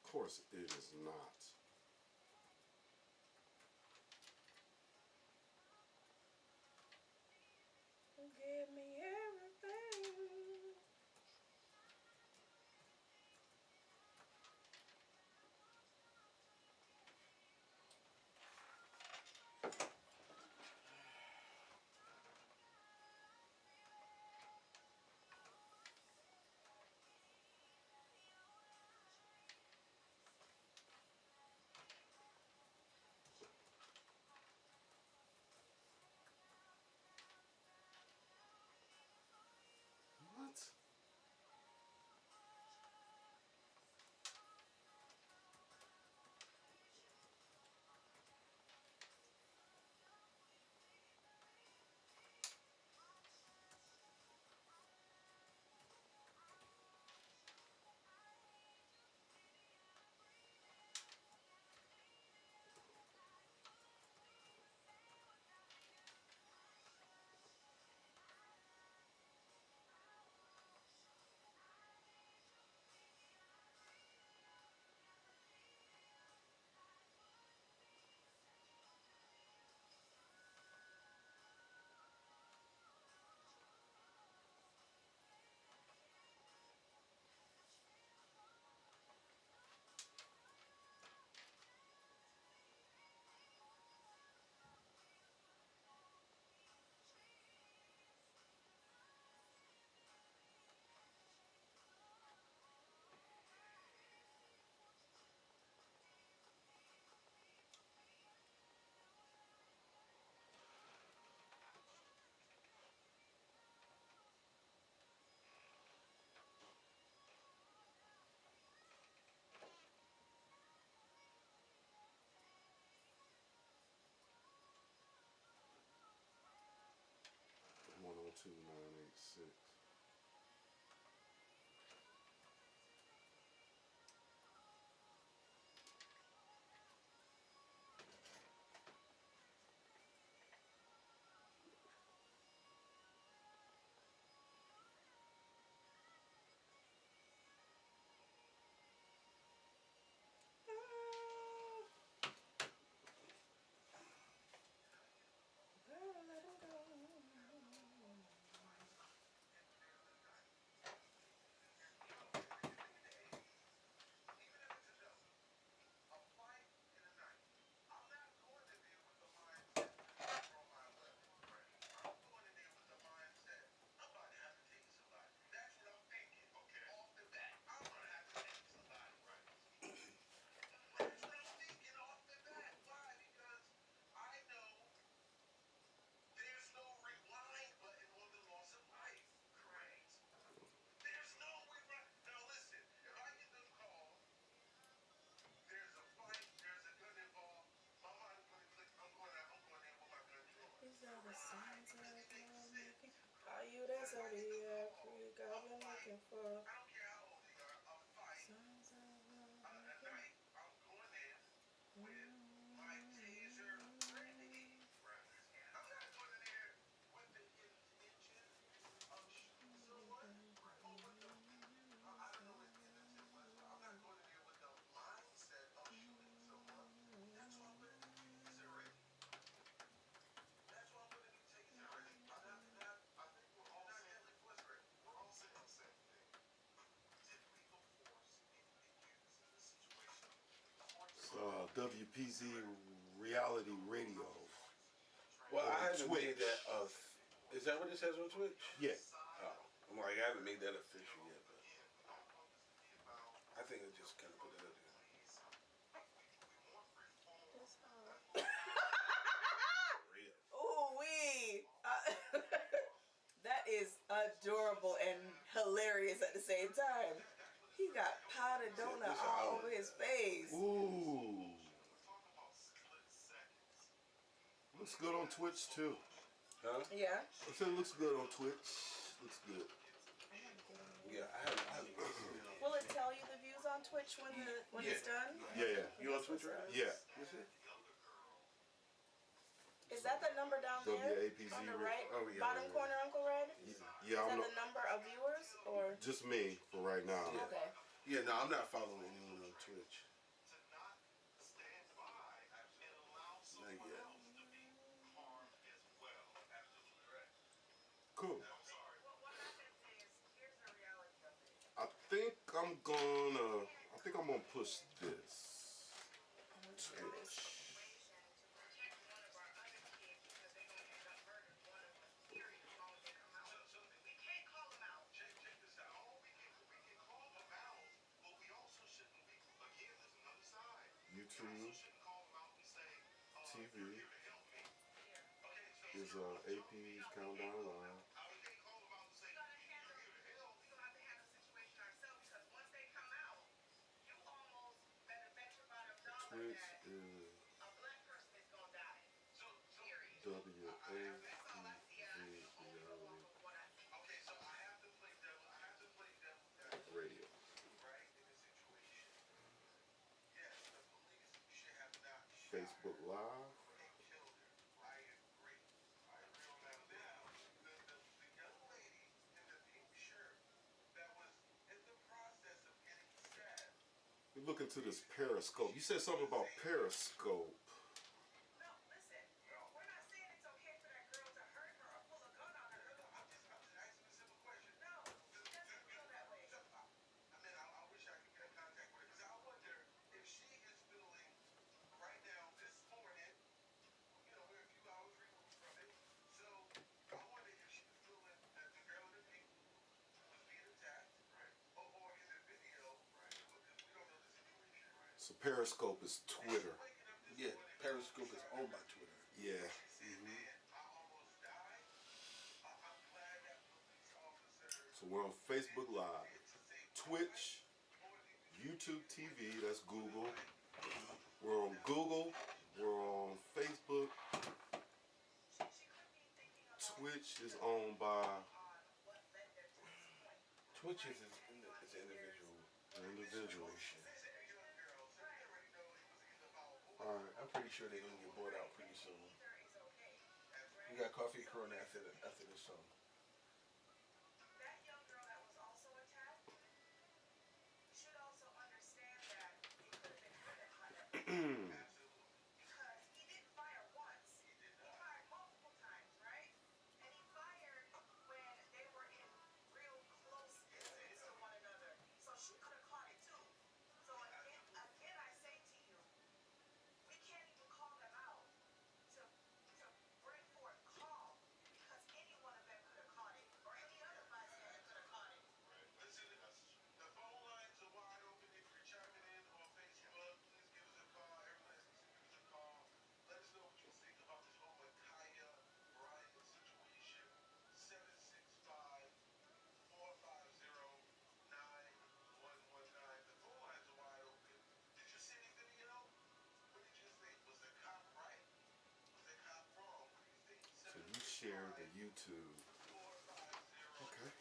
Of course it is not. Give me everything. What? One on 2986. looking for. WPZ Reality Radio. Well, I haven't Twitch. made that. Is that what it says on Twitch? Yeah. Oh, I'm like, I haven't made that official yet, but I think I just kind of put that up there. Ooh wee! That is adorable and hilarious at the same time. He got powdered donut all over his face. Ooh. Looks good on Twitch too. Huh? Yeah. I said it looks good on Twitch. Looks good. Yeah, I haven't. Will it tell you the views on Twitch when it's done? Yeah. You on Twitch right now? Yeah. What's it? Is that the number down there WAPZ on the right bottom yeah. corner, Uncle Red? Yeah, Is that the number of viewers or just me for right now. Yeah. Okay. Yeah, no, I'm not following anyone on Twitch. Not yet. Cool. I think I'm gonna push this. Twitch. YouTube TV is APz CountDown Live. Twitch is WAPz Radio. Facebook Live. We look into this Periscope. You said something about Periscope. So Periscope is Twitter. Yeah, Periscope is owned by Twitter. Yeah. So we're on Facebook Live, Twitch, YouTube TV, that's Google. We're on Google, we're on Facebook. Twitch is owned by Twitch is an individual. Alright, I'm pretty sure they're gonna get bought out pretty soon. We got Coffee Corona after this song. That young girl that was also attacked should also understand that it could have been her that caught that. Because he didn't fire once. He fired multiple times, right? And he fired when they were in real close distance to one another. So she could have caught it too. So again I say to you, we can't even call them out to bring forth calm because any one of them could have caught it or any other bystander could have caught it. Listen, the phone lines are wide open. If you're chiming in on Facebook, please give us a call. Everybody, give us a call. Let us know what you think about this whole Micaiah Bryant situation. 765-450-9119. The phone lines are wide open. Did you see any video? What did you think? Was the cop right? Was the cop wrong? What do you think? So you share the YouTube. Okay.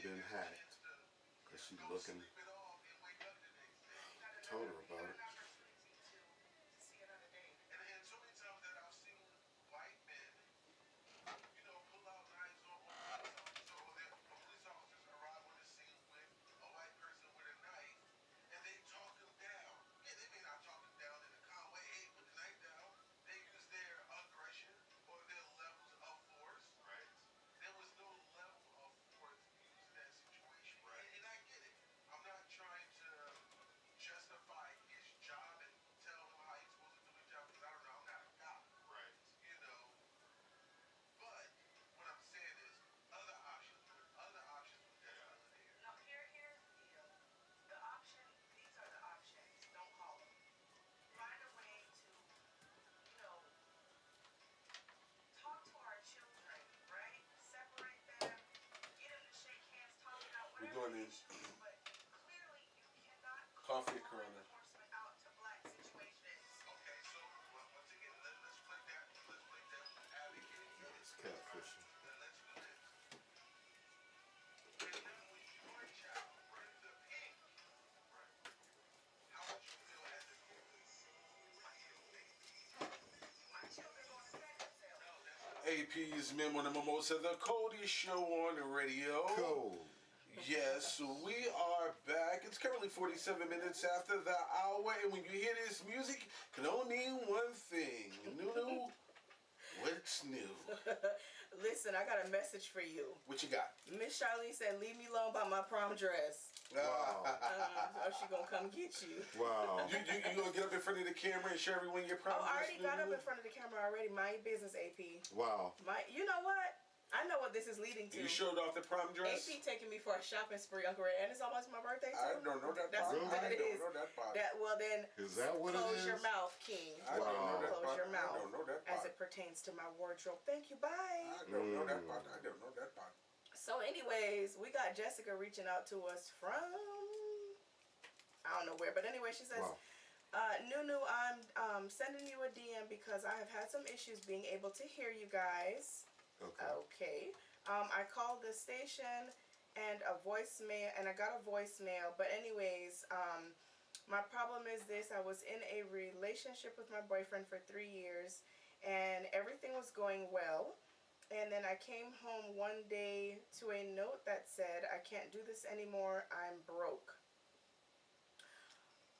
been hacked. Cause she looking. Told her about it. We're doing this coffee Corona. It's catfishing. APz Mid-Morning Mimosa, the coldest show on the radio. Cold. Yes, we are back. It's currently 47 minutes after the hour, and when you hear this music, it can only mean one thing. Nunu, what's new? Listen, I got a message for you. What you got? Miss Charlene said, leave me alone about my prom dress. Wow. Or she gonna come get you. Wow. You gonna get up in front of the camera and show everyone your prom Oh, dress? I already got up in front of the camera already. Mind your business, AP. Wow. You know what? I know what this is leading to. You showed off the prom dress? AP taking me for a shopping spree, Uncle Ray, and it's almost my birthday I too. don't know that That's part. what I it don't is. know that part. Well then, Is that what it close is? your mouth, King. I don't know that Close part. your mouth. I don't know that As part. it pertains to my wardrobe. Thank you. Bye. I don't know that part. I don't know that part. So, anyways, we got Jessica reaching out to us from I don't know where, but anyway, she says, Wow. Nunu, I'm sending you a DM because I have had some issues being able to hear you guys. Okay. I called the station and I got a voicemail. But anyways, my problem is this. I was in a relationship with my boyfriend for 3 years and everything was going well. And then I came home one day to a note that said, I can't do this anymore. I'm broke.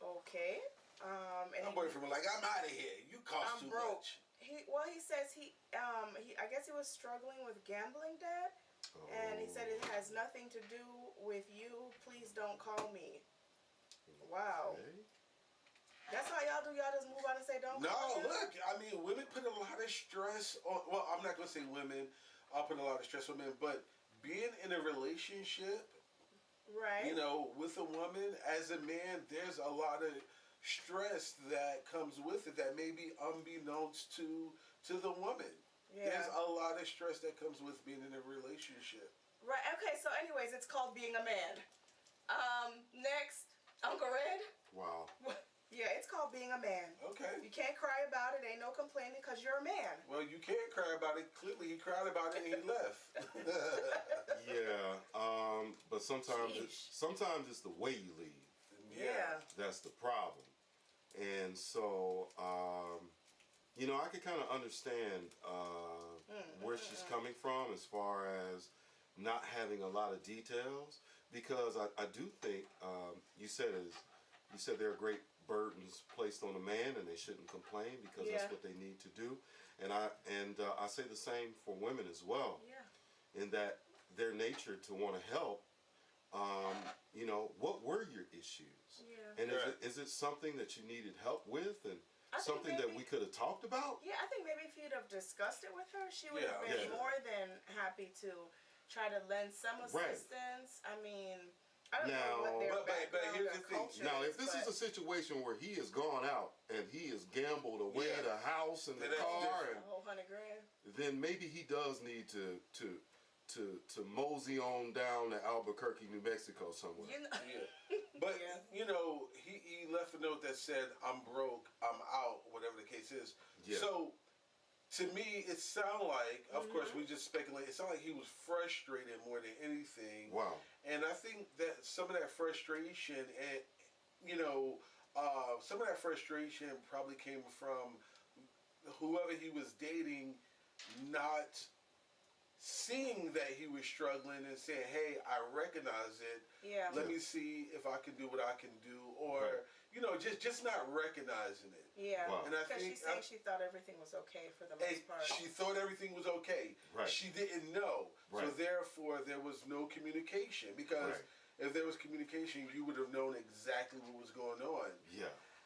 Okay. And My boyfriend was like, I'm out of here. You cost too much. He says I guess he was struggling with gambling debt. And he said it has nothing to do with you. Please don't call me. Wow. Okay. That's how y'all do. Y'all just move on and say don't call No, me? look, I mean, women put a lot of stress on, well, I'm not going to say women. I'll put a lot of stress on men, but being in a relationship, Right. you know, with a woman, as a man, there's a lot of stress that comes with it that may be unbeknownst to the woman. Yeah. There's a lot of stress that comes with being in a relationship. Right. Okay. So, anyways, it's called being a man. Next, Uncle Red. Wow. Yeah, it's called being a man. Okay. You can't cry about it. Ain't no complaining because you're a man. Well, you can't cry about it. Clearly, he cried about it and he left. Yeah. But sometimes Sheesh. it's the way you leave. Yeah. That's the problem. And so, you know, I could kind of understand where she's coming from as far as not having a lot of details, because I do think you said there are great burdens placed on a man and they shouldn't complain because that's what they need to do. And I say the same for women as well. Yeah. In that their nature to want to help. You know, what were your issues? Yeah. And is it something that you needed help with, and I think something that we could have talked about? Yeah, I think maybe if you'd have discussed it with her, she would have been Yeah. more than happy to try to lend some assistance. I mean, I don't know what their background but here's or the thing. culture Now, is, if this is a situation where he has gone out and he has gambled away Yeah. the house and the That's car, different. a whole $100,000. then maybe he does need to mosey on down to Albuquerque, New Mexico somewhere. You know, Yeah. But, you know, he left a note that said, I'm broke, I'm out, whatever the case is. Yeah. So, to me, it sounded like, of course, we just speculate. It sounded like he was frustrated more than anything. Wow. And I think that some of that frustration, and some of that frustration probably came from whoever he was dating, not seeing that he was struggling and saying, "Hey, I recognize it. Yeah. Let me see if I can do what I can do," or just not recognizing it. Yeah. Wow. And I Because think she's saying she thought everything was okay for the most part. she thought everything was okay. Right. She didn't know. Right. So therefore, there was no communication. Because if there was communication, you would have known exactly what was going on. Yeah.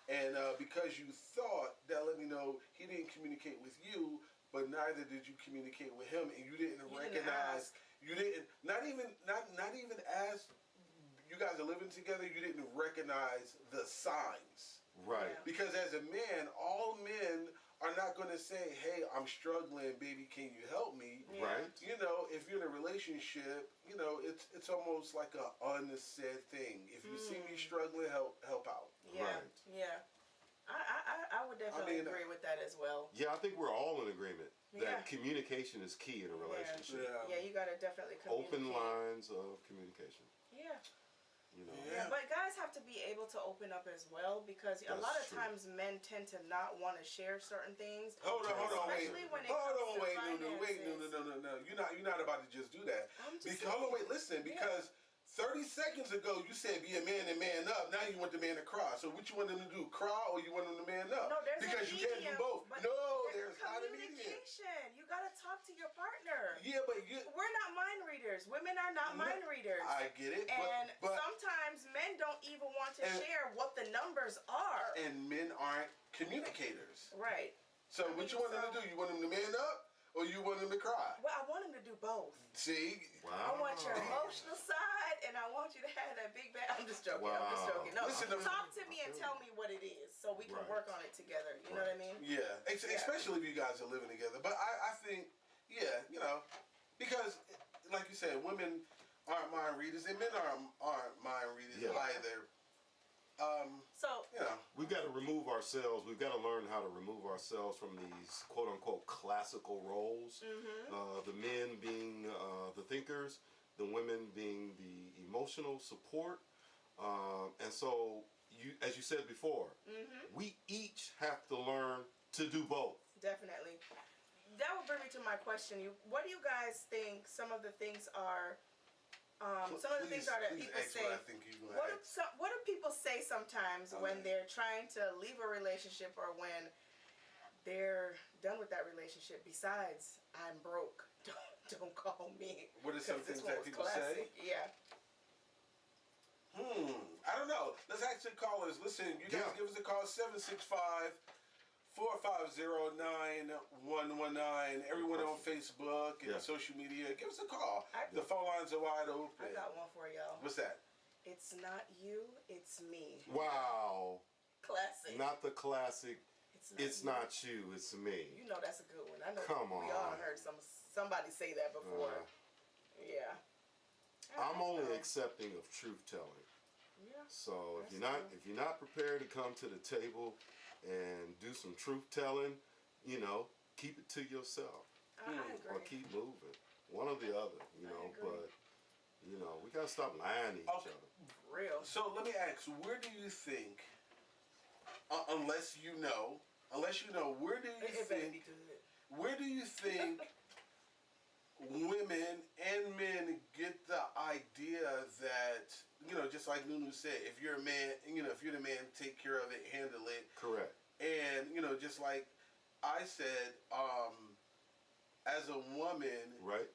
And because you thought, that let me know he didn't communicate with you, but neither did you communicate with him, and you didn't recognize. You didn't not even as you guys are living together. You didn't recognize the signs. Right. Yeah. Because as a man, all men are not going to say, "Hey, I'm struggling, baby, can you help me?" Yeah. Right. If you're in a relationship, it's almost like a unsaid thing. If you see me struggling, help out. Yeah. Right. Yeah. I would definitely agree with that as well. Yeah, I think we're all in agreement that Yeah. communication is key in a relationship. Yeah, you gotta definitely communicate. Open lines of communication. Yeah. Yeah. But guys have to be able to open up as well, because a That's lot of true. times men tend to not want to share certain things. Hold on, wait. Especially when it Hold comes on, to wait, finances. no. You're not about to just do that. I'm just Hold on, saying. wait, listen, because 30 seconds ago you said be a man and man up. Now you want the man to cry. So what you want them to do, cry, or you want them to man up? No, there's because a you can't do medium, both. but No, there's not a medium. communication. You gotta talk to your partner. Yeah, but We're not mind readers. Women are not mind readers. I get it, And but sometimes men don't even want to And- share what the numbers are. and men aren't communicators. Right. So what you want them to do? You want them to man up, or you want them to cry? Well, I want him to do both. See? Wow. I want your emotional side, and I want you to have that big bag. I'm just joking. I'm just Wow. joking. No, Listen to me. talk to me and tell me what it is, so we can Right. work on it together. You know what I mean? Yeah, especially if you guys are living together. But I think, because, like you said, women aren't mind readers, and men aren't mind readers either. So, We've got to remove ourselves. We've got to learn how to remove ourselves from these quote unquote classical roles. The men being the thinkers, the women being the emotional support. And so, as you said before, we each have to learn to do both. definitely. That would bring me to my question. What do you guys think some of the things are? Some of the things are that people say. What I think you're gonna ask. What do people say sometimes when they're trying to leave a relationship, or when they're done with that relationship? Besides, I'm broke. Don't call me. What are some 'Ause this things one that was people classic. say? Yeah. I don't know. Let's actually callers. Listen, you guys give us a call, 765-450-9119. Everyone on Facebook and social media, give us a call. The phone lines are wide open. I got one for y'all. What's that? It's not you, it's me. Wow. Classic. Not the classic, it's you. not you, it's me. You know that's a good one. I know Come we all on. heard somebody say that before. Yeah. I'm only accepting of truth telling. Yeah. So That's if you're not prepared to come to the table and do some truth telling, keep it to yourself. I agree. Or keep moving. One or the other, I agree. but we gotta stop lying to each other. Real. So let me ask, where do you think, unless you know, where do you It better think, be good. where do you think women and men get the idea that, just like Nunu said, if you're a man, if you're the man, take care of it, handle it. Correct. And, just like I said, as a woman, Right?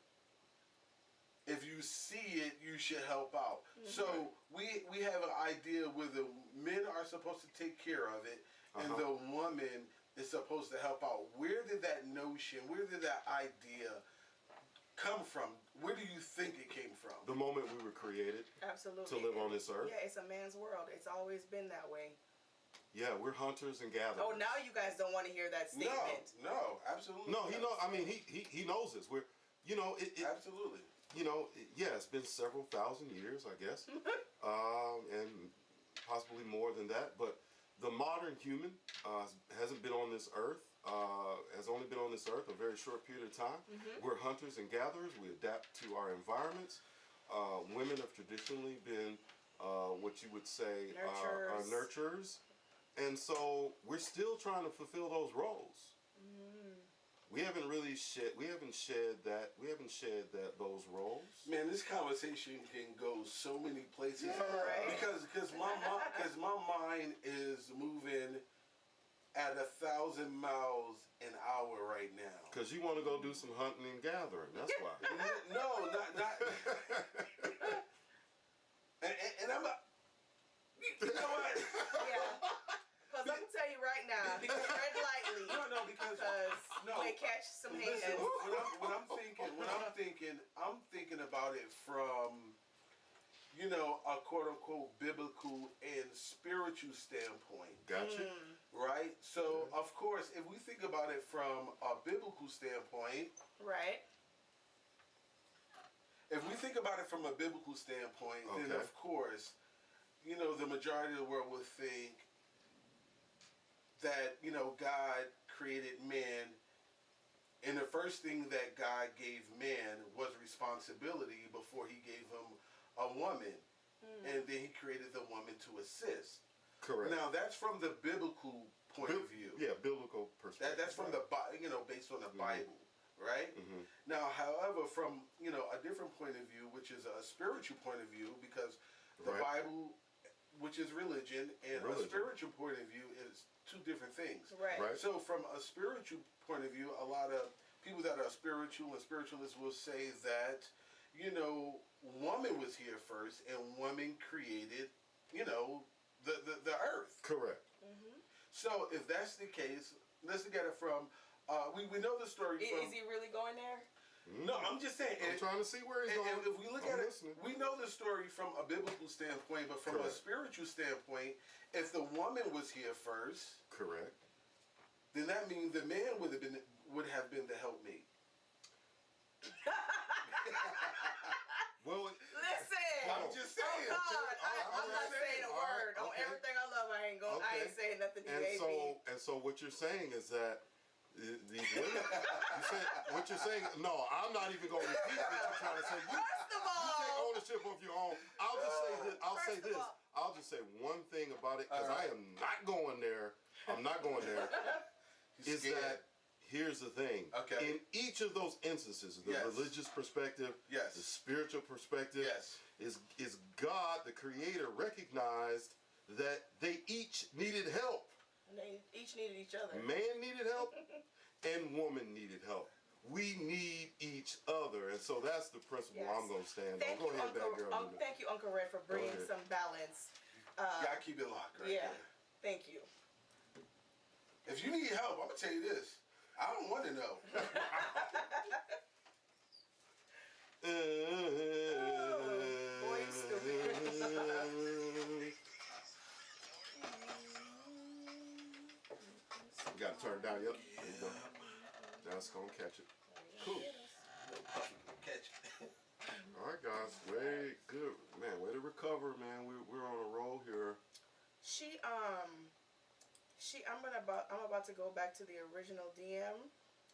if you see it, you should help out. So we have an idea where the men are supposed to take care of it, and the woman is supposed to help out. Where did that notion, where did that idea come from? Where do you think it came from? The moment we were created Absolutely. to live on this earth. Yeah, it's a man's world. It's always been that way. Yeah, we're hunters and gatherers. Oh, now you guys don't want to hear that statement. No, absolutely. No, he know. I mean, he knows this. We're, Absolutely. It's been several thousand years, I guess, and possibly more than that. But the modern human hasn't been on this earth, has only been on this earth a very short period of time. We're hunters and gatherers. We adapt to our environments. Women have traditionally been what you would say are nurturers. And so we're still trying to fulfill those roles. We haven't really shed those roles. Man, this conversation can go so many places. Because my mind is moving at 1,000 miles an hour right now. Because you want to go do some hunting and gathering. That's why. No, not. and I'm not. You know what? Yeah. Because I'm gonna tell you right now, tread lightly. No, because you may catch some hands. Listen, I'm thinking about it from, a quote unquote biblical and spiritual standpoint. Gotcha. Right? So of course, if we think about it from a biblical standpoint, right. If we think about it from a biblical standpoint, then Okay. of course, the majority of the world would think that, God created man, and the first thing that God gave man was responsibility before he gave him a woman. And then he created the woman to assist. Correct. Now, that's from the biblical point of view. Yeah, biblical perspective. That's from the, based on the Bible, right? Now, however, from, a different point of view, which is a spiritual point of view, because the Bible, which is religion, and a spiritual point of view is two different things. Right. So from a spiritual point of view, a lot of people that are spiritual and spiritualists will say that, woman was here first and woman created, the earth. Correct. So if that's the case, let's look at it from, we know the story from... Is he really going there? No, I'm just saying. I'm trying to see where he's going. And if we look at it, we know the story from a biblical standpoint, but from a spiritual standpoint, if the woman was here first, correct, then that means the man would have been the helpmate. Well, listen. I'm just saying. Oh God, I'm not saying a word. On everything I love, I ain't saying nothing to you. And so what you're saying is that these women, what you're saying, no, I'm not even going to repeat what you're trying to say. First of all, you take ownership of your own. I'll just say this. I'll just say one thing about it, because I am not going there. I'm not going there. Is that here's the thing. Okay. In each of those instances, the religious perspective, the spiritual perspective, is God, the Creator, recognized that they each needed help. And they each needed each other. Man needed help, and woman needed help. We need each other, and so that's the principle I'm going to stand on. Go ahead, bad girl. Thank you, Uncle Red, for bringing some balance. I keep it locked, right? Yeah. Thank you. If you need help, I'm gonna tell you this. I don't want to know. Boy, you stupid. You gotta turn it down. Yep. There you go. That's gonna catch it. Cool. Catch it. All right, guys. Way good, man. Way to recover, man. We're on a roll here. I'm about to go back to the original DM,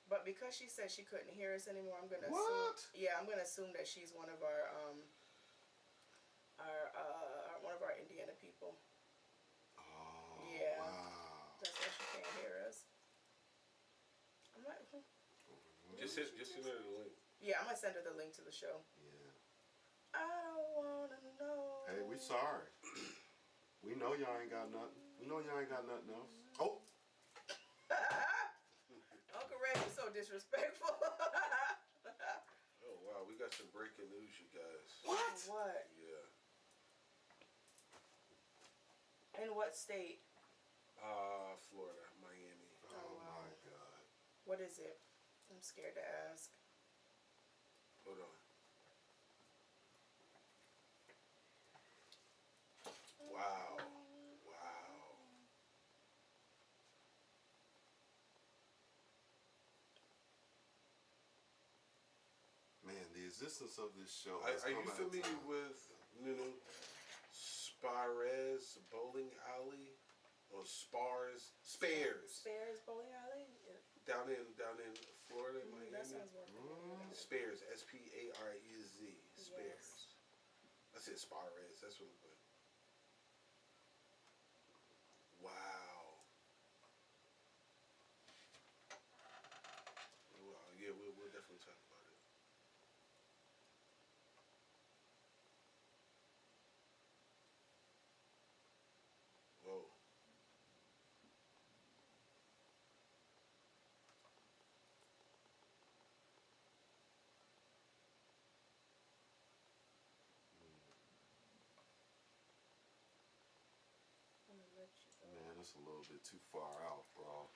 but because she said she couldn't hear us anymore, I'm gonna assume that she's one of our one of our Indiana people. Oh, yeah. Wow. That's why she can't hear us. I'm like, Just send her the link. yeah, I'm gonna send her the link to the show. Yeah. I don't wanna know. Hey, we sorry. We know y'all ain't got nothing. We know y'all ain't got nothing else. Oh. Uncle Red is so disrespectful. Oh wow, we got some breaking news, you guys. What? What? Yeah. In what state? Florida, Miami. Oh wow. my God. What is it? I'm scared to ask. Hold on. Wow. Man, the existence of this show. Are you familiar with Spirez Bowling Alley? on Spares Bowling Alley. Yeah. down in Florida, Miami. That sounds more familiar. Spares, Sparez, Spares. Yes. I said Spares. That's what it was. Wow. Wow. Yeah, we'll definitely talk about it. Whoa. Man, it's a little bit too far out, bro.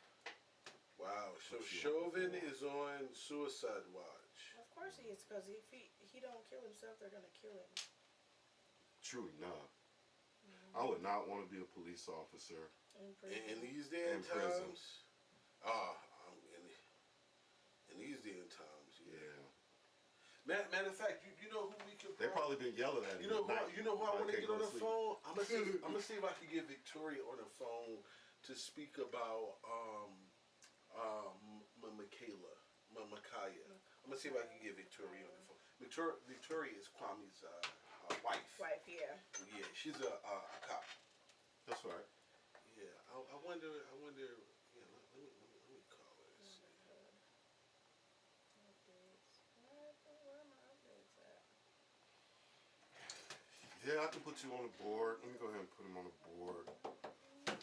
Wow. So Put you on Chauvin the floor. is on suicide watch. Of course he is, because if he don't kill himself, they're gonna kill him. True enough. I would not want to be a police officer. In these day and In prison. times, in these day and times, yeah. Yeah. Matter of fact, you know who we could. They probably been yelling at me. You know who I want to get on the sleep. phone. I'm gonna see if I can get Victoria on the phone to speak about Michaela, Micaiah. I'm gonna see if I can get Victoria on the phone. Victoria is Kwame's wife. Wife, yeah. Yeah, she's a cop. That's right. Yeah, I wonder. Yeah, let me call her. And see. Where are my updates at? Yeah, I can put you on the board. Let me go ahead and put him on the board. Dang,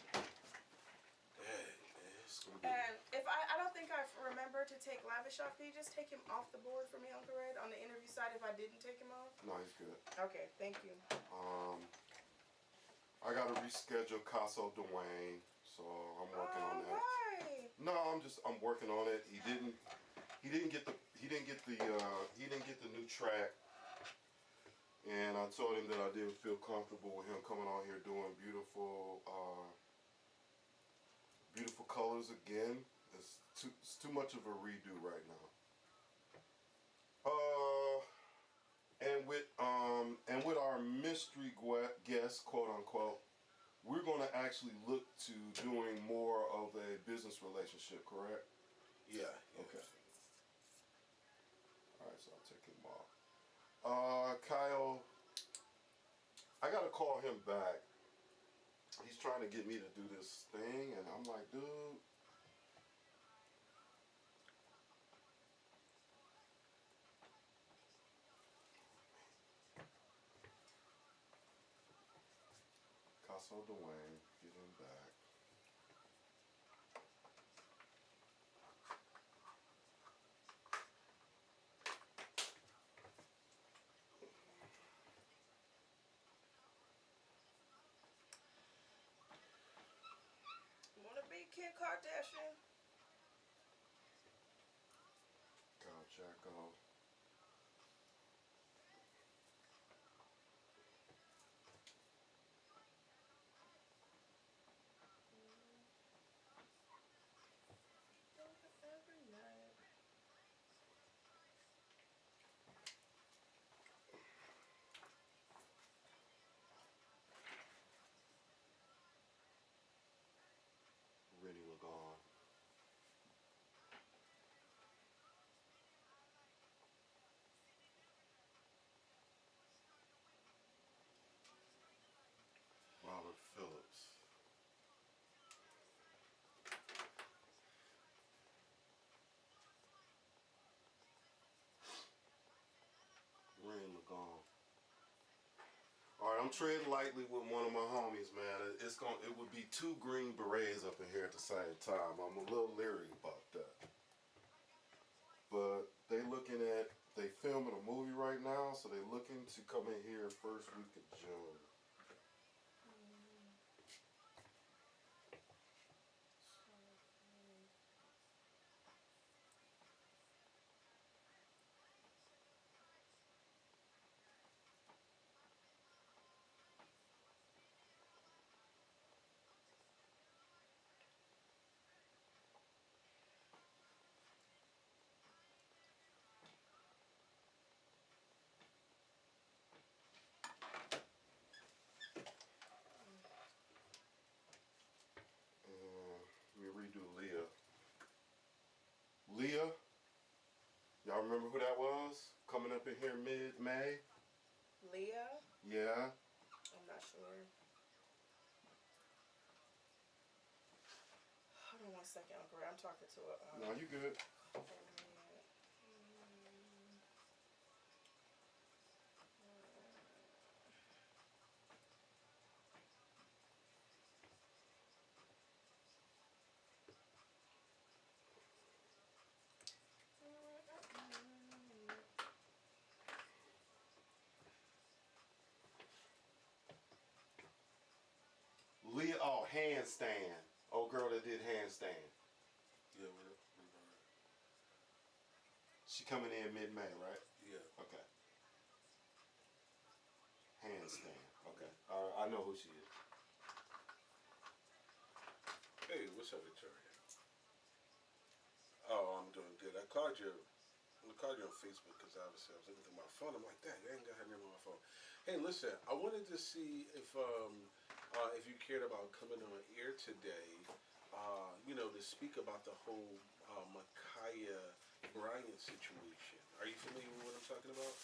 man. It's gonna be- And if I don't think I remember to take Lavish off. Can you just take him off the board for me, Uncle Red, on the interview side if I didn't take him off? No, he's good. Okay, thank you. I gotta reschedule Caso Dwayne, so I'm working on that. Why? No, I'm working on it. He didn't get the new track, and I told him that I didn't feel comfortable with him coming on here doing beautiful colors again. It's too much of a redo right now. And with our mystery guest, quote unquote, we're going to actually look to doing more of a business relationship, correct? Yeah. Okay. All right, so I'll take him off. Kyle, I got to call him back. He's trying to get me to do this thing, and I'm like, dude. Caso Dwayne, get him back. Wanna be Kim Kardashian? Kyle Jacko. Every night. Rennie Lagon. Robert Phillips. Rennie Lagon. All right, I'm treading lightly with one of my homies, man. It would be 2 green berets up in here at the same time. I'm a little leery about that. But they filming a movie right now, so they looking to come in here first week of June. remember who that was? Coming up in here mid-May? Leah? Yeah. I'm not sure. Hold on one second, Uncle Ray. I'm talking to a. No, you good. Leah, oh, handstand. Old girl that did handstand. Yeah, She coming in mid-May, right? yeah. Okay. Handstand. Okay. I know who she is. Hey, what's up, Victoria? Oh, I'm doing good. I called you on Facebook because obviously I was looking through my phone. I'm like, dang, I ain't got her name on my phone. Hey, listen, I wanted to see if you cared about coming on air today, to speak about the whole Micaiah Bryant situation. Are you familiar with what I'm talking about?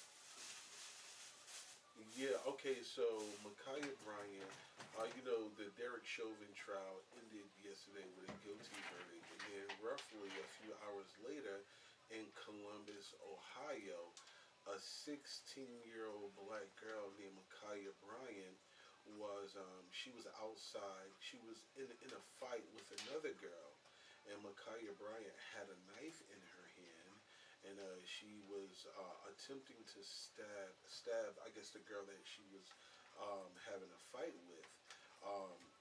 Yeah, okay, so Micaiah Bryant, the Derek Chauvin trial ended yesterday with a guilty verdict, and then roughly a few hours later in Columbus, Ohio, a 16-year-old black girl named Micaiah Bryant she was outside, she was in a fight with another girl, and Micaiah Bryant had a knife in her hand, and she was attempting to stab, I guess, the girl that she was having a fight with.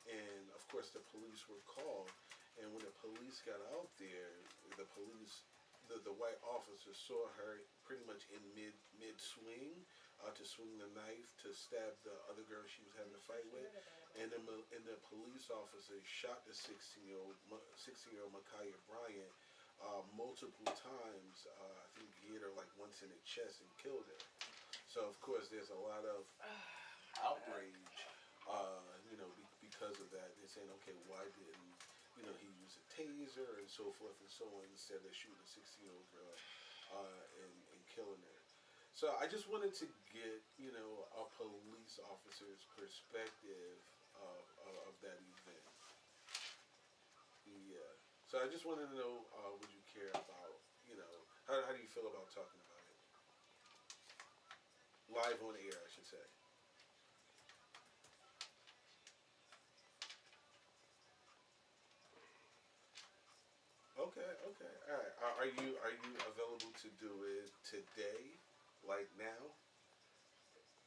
And of course the police were called, and when the police got out there, the white officer saw her pretty much in mid swing, to swing the knife to stab the other girl she was having a fight with, and the police officer shot the 16-year-old Micaiah Bryant multiple times. I think he hit her like once in the chest and killed her. So of course there's a lot of outrage, because of that. They're saying, okay, why didn't he use a taser and so forth and so on instead of shooting a 16-year-old girl and killing her. So I just wanted to get a police officer's perspective of that event. Yeah. So I just wanted to know, would you care about how do you feel about talking about it live on air, I should say. Okay, all right. Are you available to do it today, like now,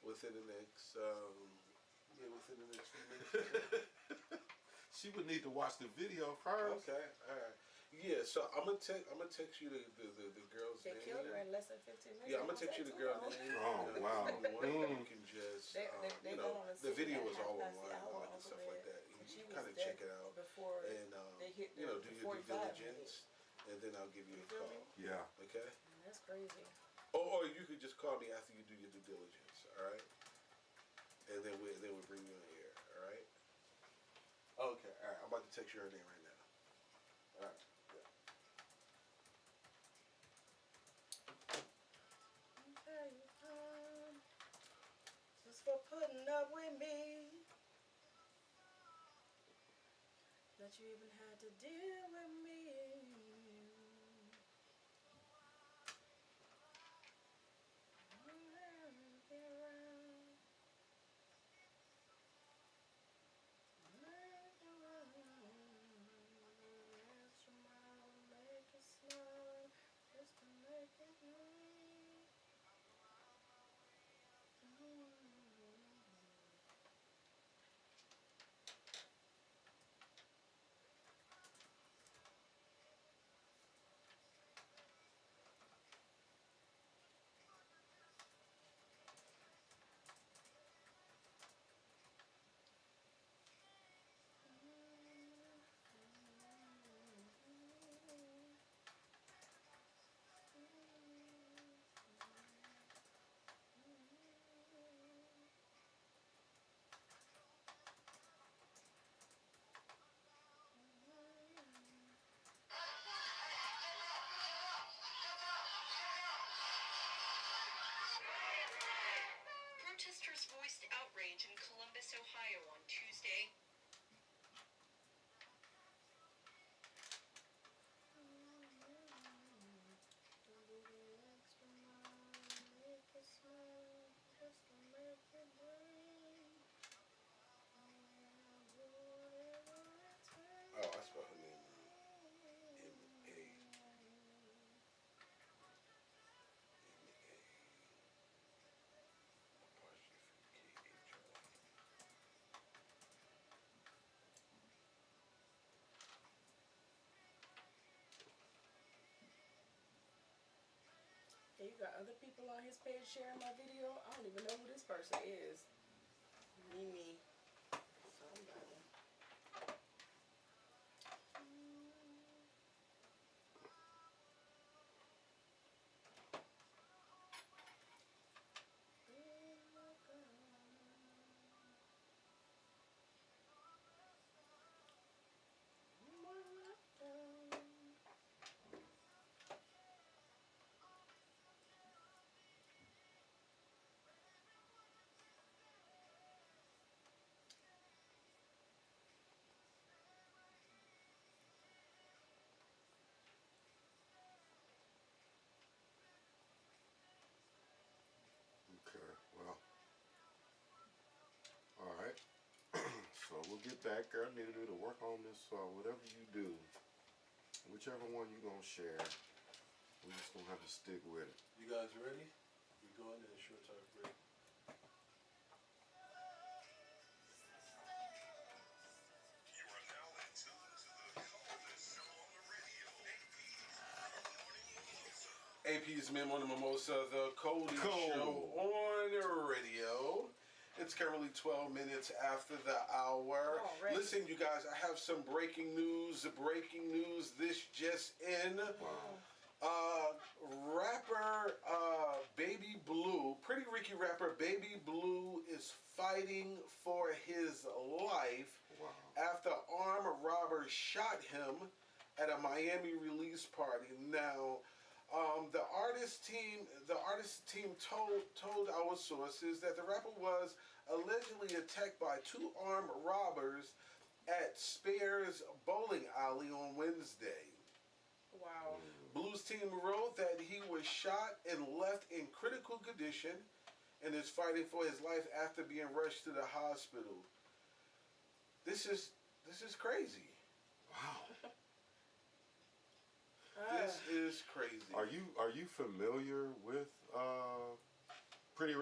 within the next few minutes? Or so? She would need to watch the video first. Okay, all right. Yeah, so I'm gonna text you the girl's name. They killed her in less than 15 minutes. Yeah, I'm gonna text you the girl's name. Oh, wow. You can just the video is all online, and stuff like that. You kind of check it out before and they hit do your due diligence, and then I'll give you a call. Yeah. Okay. That's crazy. Or you could just call me after you do your due diligence. All right. And then we bring you on air. All right. Okay. All right. I'm about to text you her name right now. All right. Just for putting up with me, that you even had to deal with me. Ohio on Tuesday. Oh, I spelled her name wrong. M-A. Hey, you got other people on his page sharing my video? I don't even know who this person is. Mimi. Somebody. Okay, well, all right. So we'll get back there. I need to work on this. Whatever you do, whichever one you're gonna share, we're just gonna have to stick with it. You guys ready? We're going in a short talk break. You are now in tune to the coldest show on the radio. APz APz Mid-Morning Mimosa. Mid-Morning Mimosa, the coldest show on the radio. It's currently 12 minutes after the hour. Already. Listen, you guys, I have some breaking news. This just in. Rapper Baby Blue, Pretty Ricky rapper Baby Blue is fighting for his life Wow. after armed robbers shot him at a Miami release party. Now, the artist team told our sources that the rapper was allegedly attacked by two armed robbers at Spears Bowling Alley on Wednesday. Wow. Blues team wrote that he was shot and left in critical condition and is fighting for his life after being rushed to the hospital. This is crazy. Wow. This is crazy. Are you familiar with Pretty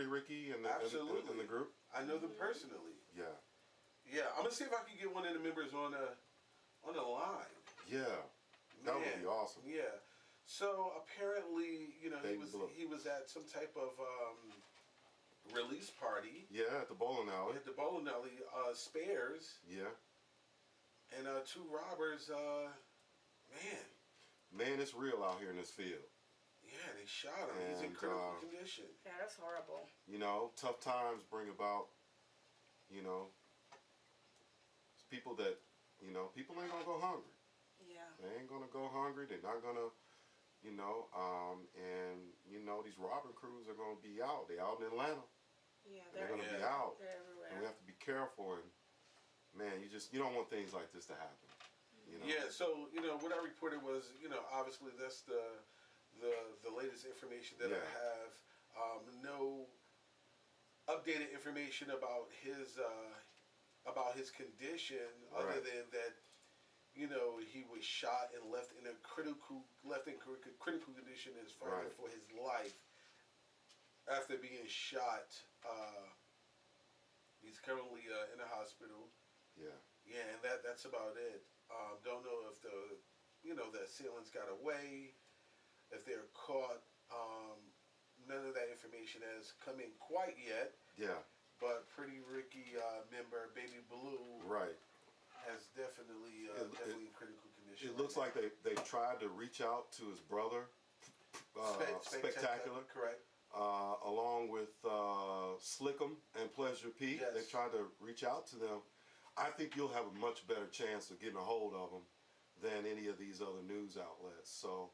Ricky and the Absolutely. in the group? I know them personally. Yeah. Yeah, I'm gonna see if I can get one of the members on the line. Yeah. That would be awesome. Yeah. So apparently, Baby Blue. he was at some type of release party. Yeah, at the bowling alley. At the bowling alley, Spears. Yeah. And two robbers, Man, it's real out here in this field. yeah, they shot him. He's in And, critical condition. Yeah, that's horrible. Tough times bring about, people that, people ain't gonna go hungry. Yeah. They ain't gonna go hungry. They're not gonna, these robbing crews are gonna be out. They're out in Atlanta. Yeah, They're they're, gonna be out. they're everywhere. And we have to be careful. And man, you don't want things like this to happen. Yeah, so what I reported was obviously that's the latest information that I have. No updated information about his condition other Right. than that he was shot and left in critical condition and is fighting Right. for his life after being shot. He's currently in a hospital. Yeah. Yeah, and that's about it. Don't know if the assailants got away, if they're caught. None of that information has come in quite yet. Yeah. But Pretty Ricky member Baby Blue Right. has definitely in critical condition. It looks like they've tried to reach out to his brother, Spectacular. Correct. Along with Slickum and Pleasure Pete. Yes. They've tried to reach out to them. I think you'll have a much better chance of getting a hold of them than any of these other news outlets. So,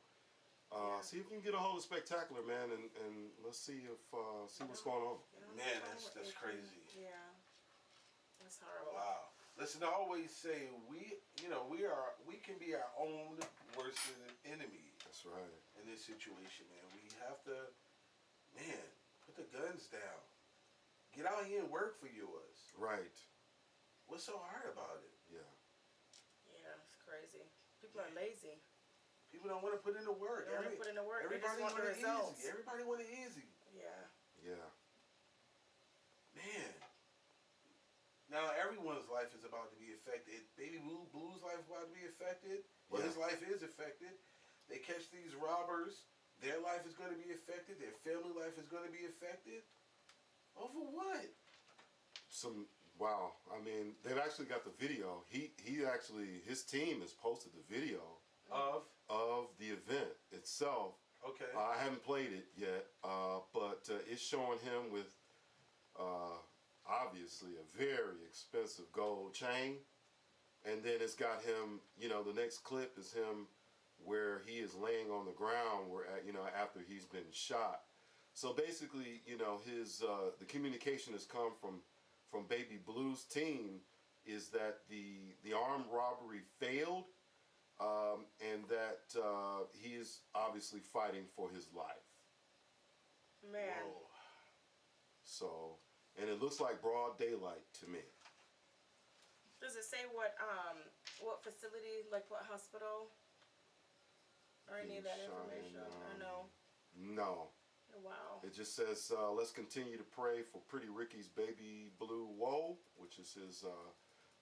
See if you can get a hold of Spectacular, man, and let's see if see what's going on. Man, that's crazy. Yeah, that's horrible. Wow. Listen, I always say we can be our own worst enemy. That's right. In this situation, man, we have to, put the guns down. Get out here and work for yours. Right. What's so hard about it? Yeah. Yeah, it's crazy. People are lazy. People don't want to put in the work. They don't want to put in the work. They just Everybody want the want it results. easy. Everybody want it easy. Yeah. Yeah. Man. Now everyone's life is about to be affected. Baby Blue's life is about to be affected. Well, his life is affected. They catch these robbers. Their life is going to be affected. Their family life is going to be affected. Over what? Wow. I mean, they've actually got the video. He actually, his team has posted the video of the event itself. Okay. I haven't played it yet, but it's showing him with obviously a very expensive gold chain, and then it's got him. The next clip is him where he is laying on the ground, where after he's been shot. So basically, his the communication has come from Baby Blue's team is that the armed robbery failed, and that he is obviously fighting for his life. Man. Whoa. So, and it looks like broad daylight to me. Does it say what facility, like what hospital, or any of that information? Or no? No. Wow. It just says, let's continue to pray for Pretty Ricky's Baby Blue Whoa, which is his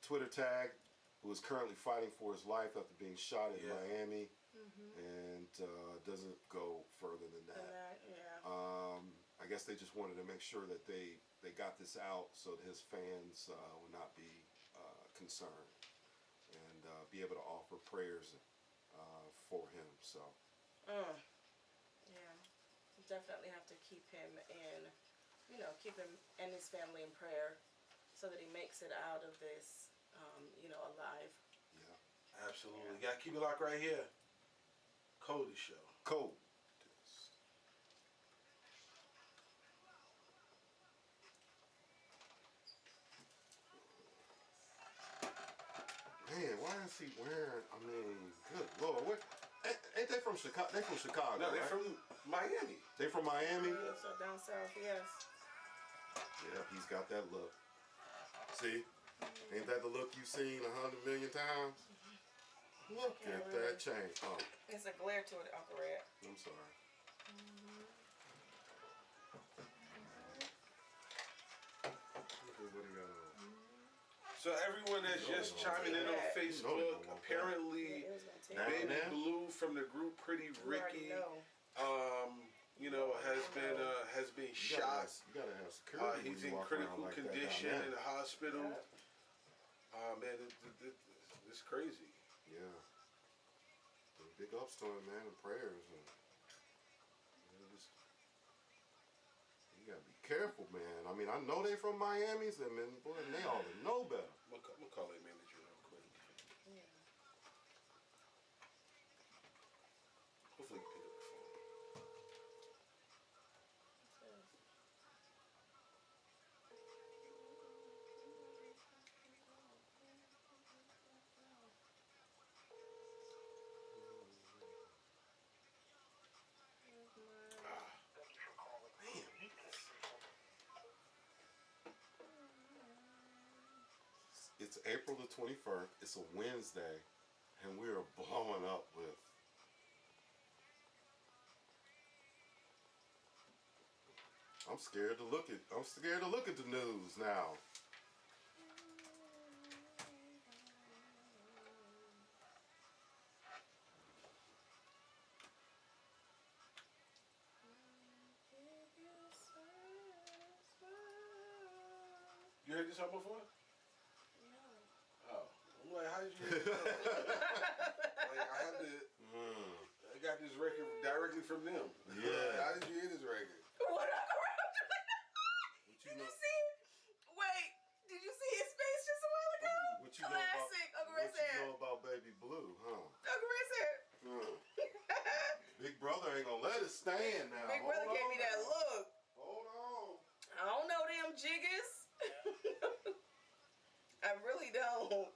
Twitter tag, who is currently fighting for his life after being shot in Miami, and doesn't go further than that. I guess they just wanted to make sure that they got this out so that his fans would not be concerned and be able to offer prayers for him. So. Yeah. Definitely have to keep him keep him and his family in prayer so that he makes it out of this, alive. Yeah. Absolutely. Got to keep it locked right here. Cody Show. Code. Man, why is he wearing? I mean, good Lord, ain't they from Chicago? They from Chicago. No, they're right? from Miami. They from Miami. Yeah, so down south, yes. Yeah, he's got that look. See, ain't that the look you've seen 100 million times? Look at that chain. Oh, It's a glare to it, Uncle Red. I'm sorry. Look at what he got on. So everyone that's just chiming in on Facebook, apparently Baby Blue from the group Pretty Ricky, has been shot. You gotta have security. He's in critical condition in the hospital. Man, it's crazy. Yeah. Big ups to him, man, and prayers. And, you gotta be careful, man. I mean, I know they from Miami, and boy, and they ought to know better. I'm gonna call that manager real quick. Yeah. Hopefully he pick up the phone. It's April the 21st. It's a Wednesday, and we are blowing up with. I'm scared to look at the news now. You heard this song before? No. Oh, I'm like, how did you hear this song? Like, I got this record directly from them. Yeah. How did you hear this record? What Did you see? Wait, did you see his face just a while ago? What you Classic, Uncle Red What you said. know about Baby Blue, huh? Uncle Red said. Big brother understand now. Big brother gave me that look. Hold on. I don't know them jiggers. I really don't.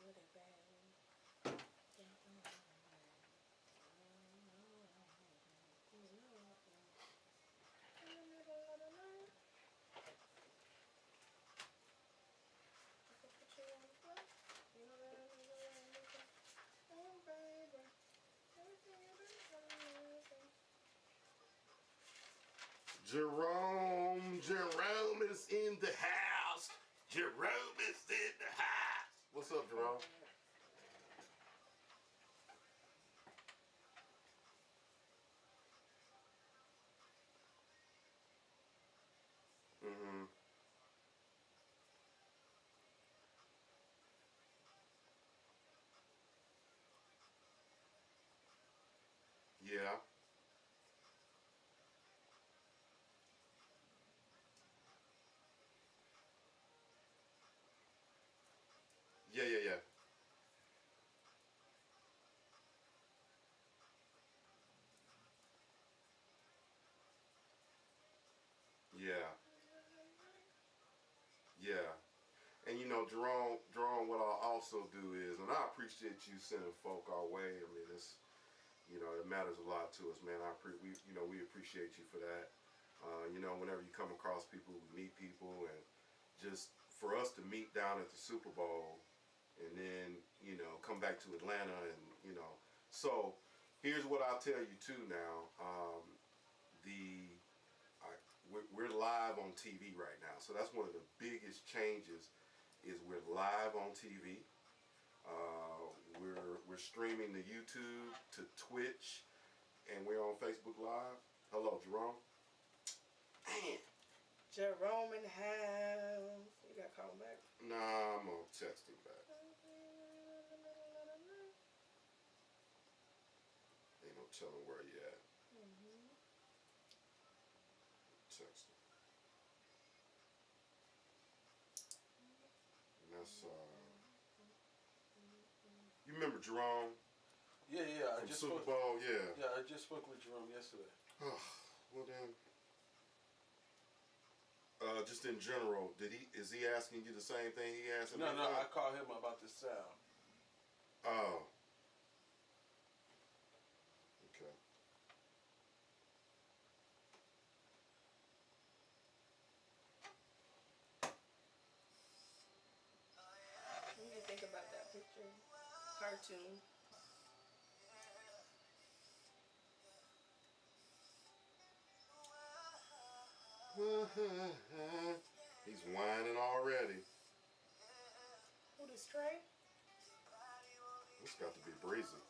Let me find out. Jerome is in the house. Jerome is in the house. What's up, Jerome? Mm-hmm. Yeah. Yeah. Yeah. And you know, Jerome, what I'll also do is, and I appreciate you sending folk our way. I mean, it's, you know, it matters a lot to us, man. We appreciate you for that. You know, whenever you come across people, we meet people, and just for us to meet down at the Super Bowl, and then, you know, come back to Atlanta, and, you know, so here's what I'll tell you too now. We're live on TV right now, so that's one of the biggest changes. Is we're live on TV. We're streaming to YouTube, to Twitch, and we're on Facebook Live. Hello, Jerome. Man. Jerome in the house. You got to call him back? Nah, I'm gonna text him back. Ain't no telling where you at. Text him. And that's you remember Jerome? Yeah. I From just Super spoke. Bowl, yeah. Yeah, I just spoke with Jerome yesterday. Well then, just in general, is he asking you the same thing he asked me? No, I called him about the sound. Oh. Okay. What do you think about that picture? Cartoon. He's whining already. Who, this Trey? It's got to be Breezy.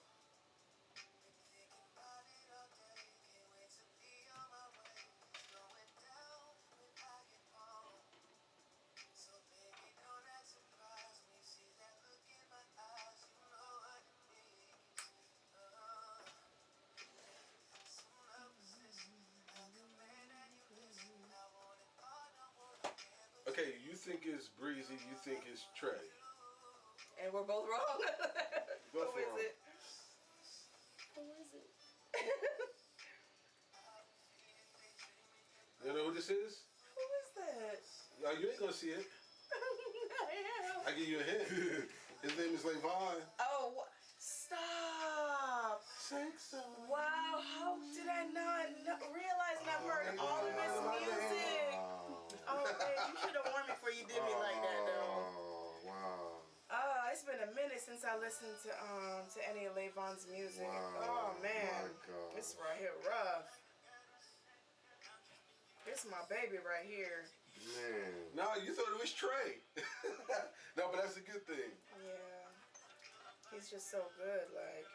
Okay, you think it's Breezy, you think it's Trey. And we're both wrong. Both Who wrong. is it? Who is it? You know who this is? Who is that? You ain't gonna see it. I am. I give you a hint. His name is Levon. Oh, stop. Wow, how did I not realize and I've heard all of his music? Oh, man, you should have warned me before you did me like that, though. Oh, wow. It's been a minute since I listened to any of Levon's music. Wow, Oh, man. my God. This right here rough. This is my baby right here. Man. No, you thought it was Trey. No, but that's a good thing. Yeah. He's just so good, like.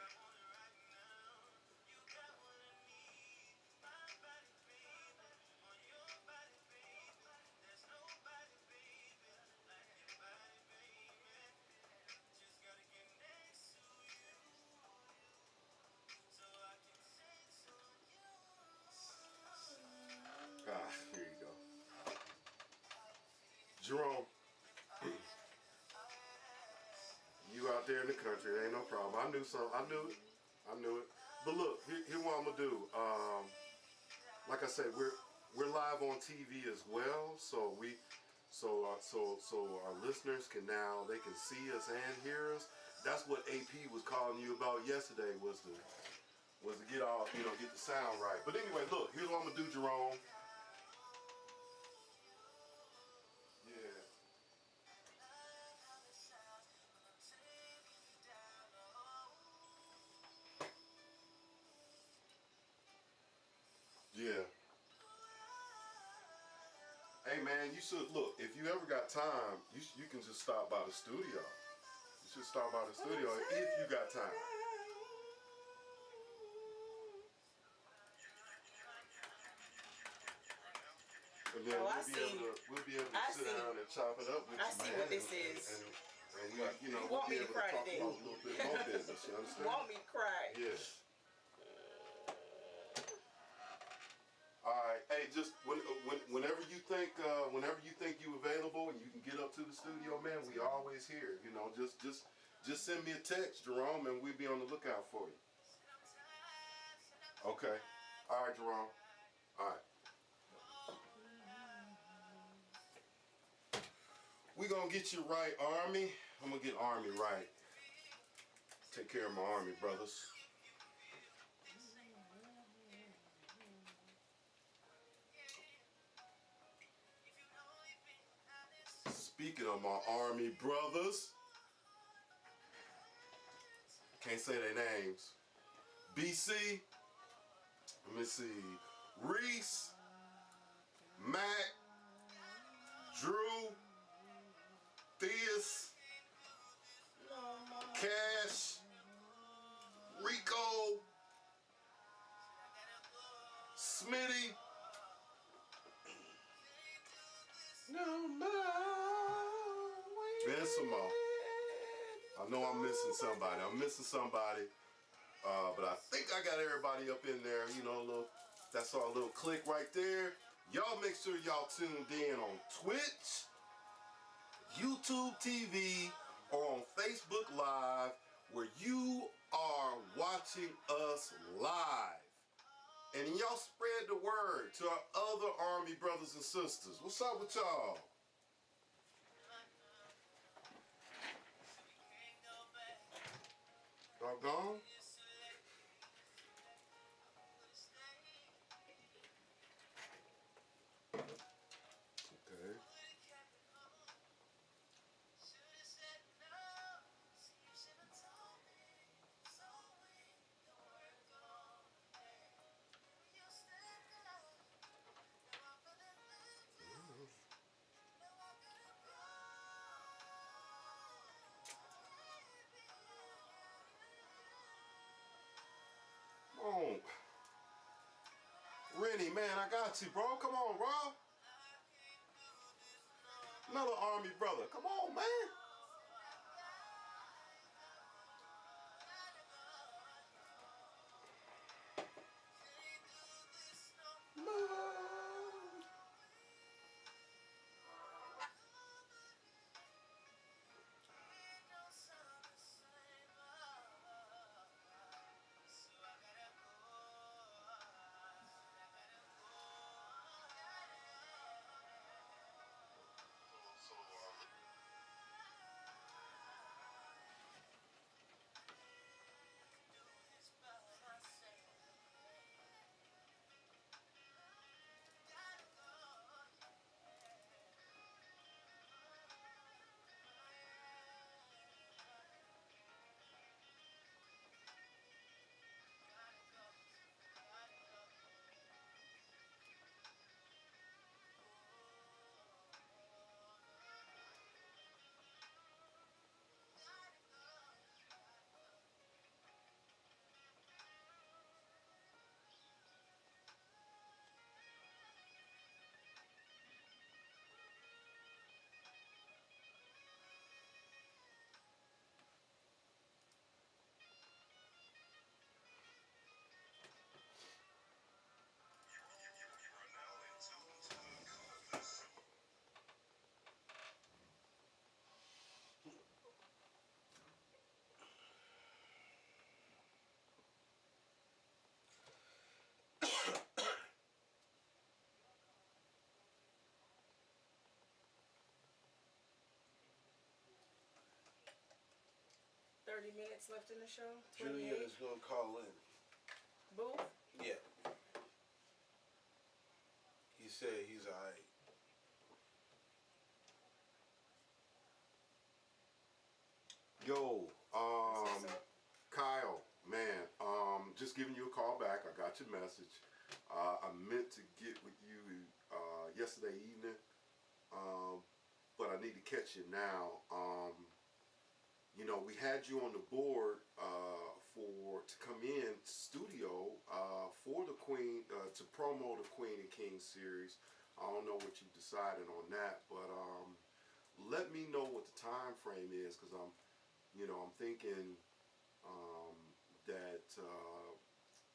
Here you go. Jerome, you out there in the country, ain't no problem. I knew something. I knew it. But look, here what I'm gonna do. Like I said, we're live on TV as well, so our listeners can now, they can see us and hear us. That's what AP was calling you about yesterday, was to get all, get the sound right. But anyway, look, here's what I'm gonna do, Jerome. Yeah. Hey man, you should look. If you ever got time, you can just stop by the studio. You should stop by the studio if you got time. And then we'll be able to sit down and chop it up with you. I see what this is. And you want me to cry today? A little bit more business. You understand? You want me to cry? Yeah. All right. Hey, just whenever you think you available and you can get up to the studio, man, we always here. Just send me a text, Jerome, and we'll be on the lookout for you. Okay. All right, Jerome. All right. We gonna get you right, Army. I'm gonna get Army right. Take care of my Army brothers. Speaking of my Army brothers, can't say their names. BC, let me see, Reese, Mac, Drew, Theus, Cash, Rico, Smitty, no more. Ben Samo. I know I'm missing somebody. But I think I got everybody up in there. That's our little clique right there. Y'all make sure y'all tuned in on Twitch, YouTube TV, or on Facebook Live, where you are watching us live. And y'all spread the word to our other Army brothers and sisters. What's up with y'all? Y'all gone? Okay. Come on. Rennie, man, I got you, bro. Come on, bro. Another Army brother. Come on, man. 30 minutes left in the show. Junior is going to call in. Booth? Yeah. He said he's alright. Yo, What's up? Kyle, man, just giving you a call back. I got your message. I meant to get with you yesterday evening, but I need to catch you now. You know, we had you on the board to come in studio for the Queen to promo the Queen and King series. I don't know what you decided on that, but let me know what the time frame is, because I'm thinking that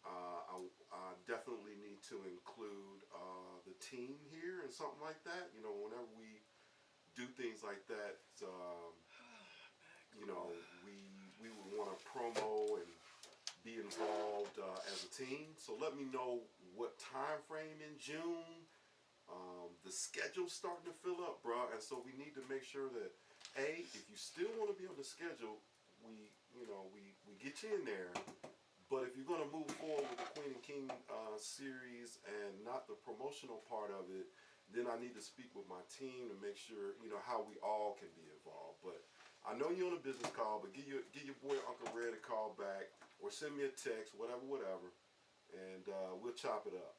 I definitely need to include the team here and something like that. You know, whenever we do things like that, you know, we would want to promo and be involved as a team. So let me know what time frame in June. The schedule's starting to fill up, bro, and so we need to make sure that if you still want to be on the schedule, we get you in there. But if you're going to move forward with the Queen and King series and not the promotional part of it, then I need to speak with my team to make sure, you know, how we all can be involved. But I know you're on a business call, but give your boy Uncle Red a call back, or send me a text, whatever, and we'll chop it up.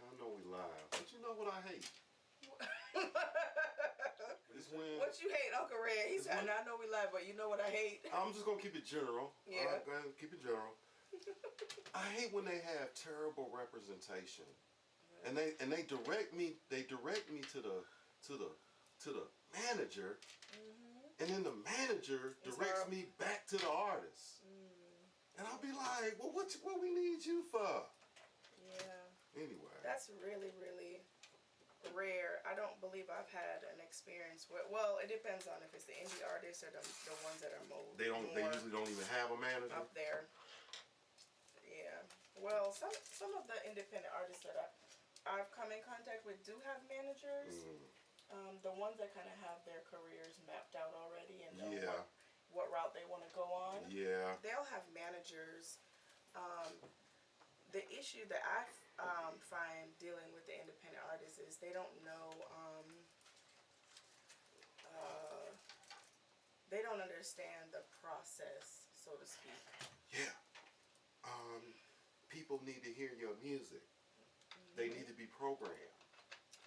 I know we live, but you know what I hate? It's when What you hate, Uncle Red? He said, I know we live, but you know what I hate? I'm just gonna keep it general. Yeah. Go ahead, keep it general. I hate when they have terrible representation, and they direct me. They direct me to the manager, and then the manager directs me back to the artist, and I'll be like, well, what we need you for? Yeah. Anyway. That's really, really rare. I don't believe I've had an experience where, well, it depends on if it's the indie artists or the ones that are They usually don't even have a manager up there. Yeah. Well, some of the independent artists that I've come in contact with do have managers. The ones that kind of have their careers mapped out already and know what route they want to go on. Yeah. They'll have managers. The issue that I find dealing with the independent artists is they don't know, they don't understand the process, so to speak. Yeah. People need to hear your music. They need to be programmed.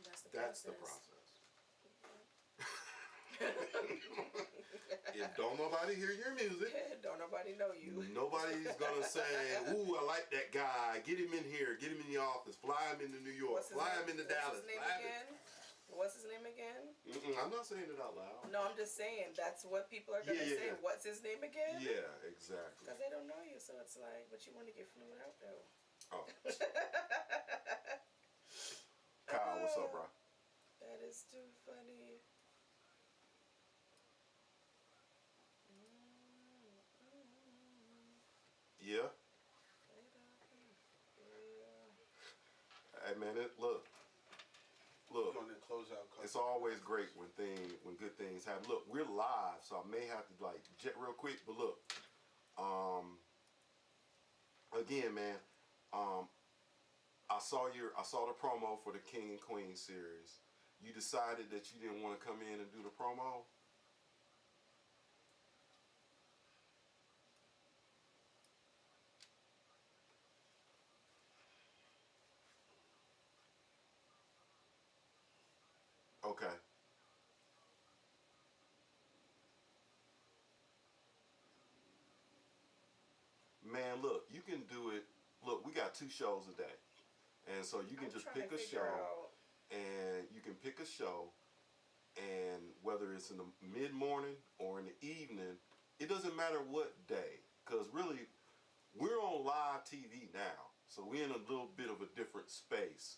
That's the process. If don't nobody hear your music, don't nobody know you. Nobody's gonna say, "Ooh, I like that guy. Get him in here. Get him in the office. Fly him into New York. Fly him into Dallas." What's his name again? I'm not saying it out loud. No, I'm just saying that's what people are gonna say. What's his name again? Yeah, exactly. Because they don't know you, so it's like, but you want to get flued out though. Oh. Kyle, what's up, bro? That is too funny. Yeah. Hey man, look. It's always great when good things happen. Look, we're live, so I may have to like jet real quick, but look. Again, man, I saw the promo for the King and Queen series. You decided that you didn't want to come in and do the promo? Okay. Man, look, you can do it. Look, we got 2 shows a day. And so you can just pick a show, and you can pick a show, and whether it's in the mid-morning or in the evening, it doesn't matter what day, because really, we're on live TV now, so we're in a little bit of a different space.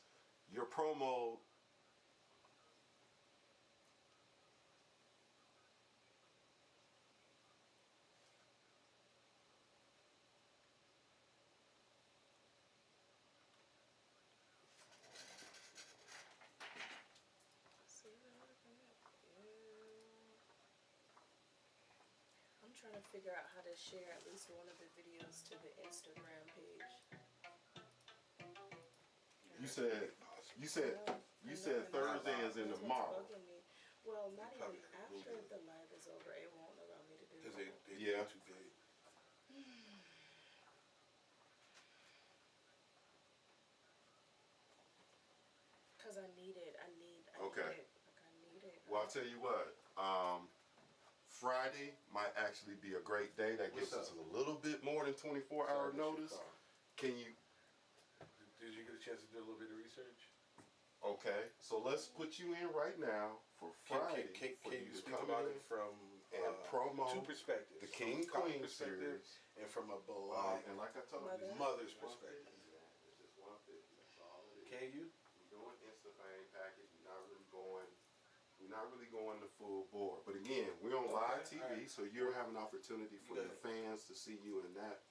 Your promo... I'm trying to figure out how to share at least one of the videos to the Instagram page. You said Thursday is in tomorrow. Well, not even after the live is over, it won't allow me to do Because that. they Yeah. too big. Because I need it. I need Okay. it. Like, I need it. Well, I'll tell you what. Friday might actually be a great day. That gives us a little bit more than 24-hour notice. Can you? Did you get a chance to do a little bit of research? Okay, so let's put you in right now for Friday. Can for you to speak come about in it from and promo 2 perspectives? the King from a Queen perspective series, and from a blind and like I told you, mother's perspective. It's just 150. That's all it is. Can you? We're going Instafame package. We're not really going the full board. But again, we're on live TV, alright. so you'll have an opportunity for You your got fans to see you in that.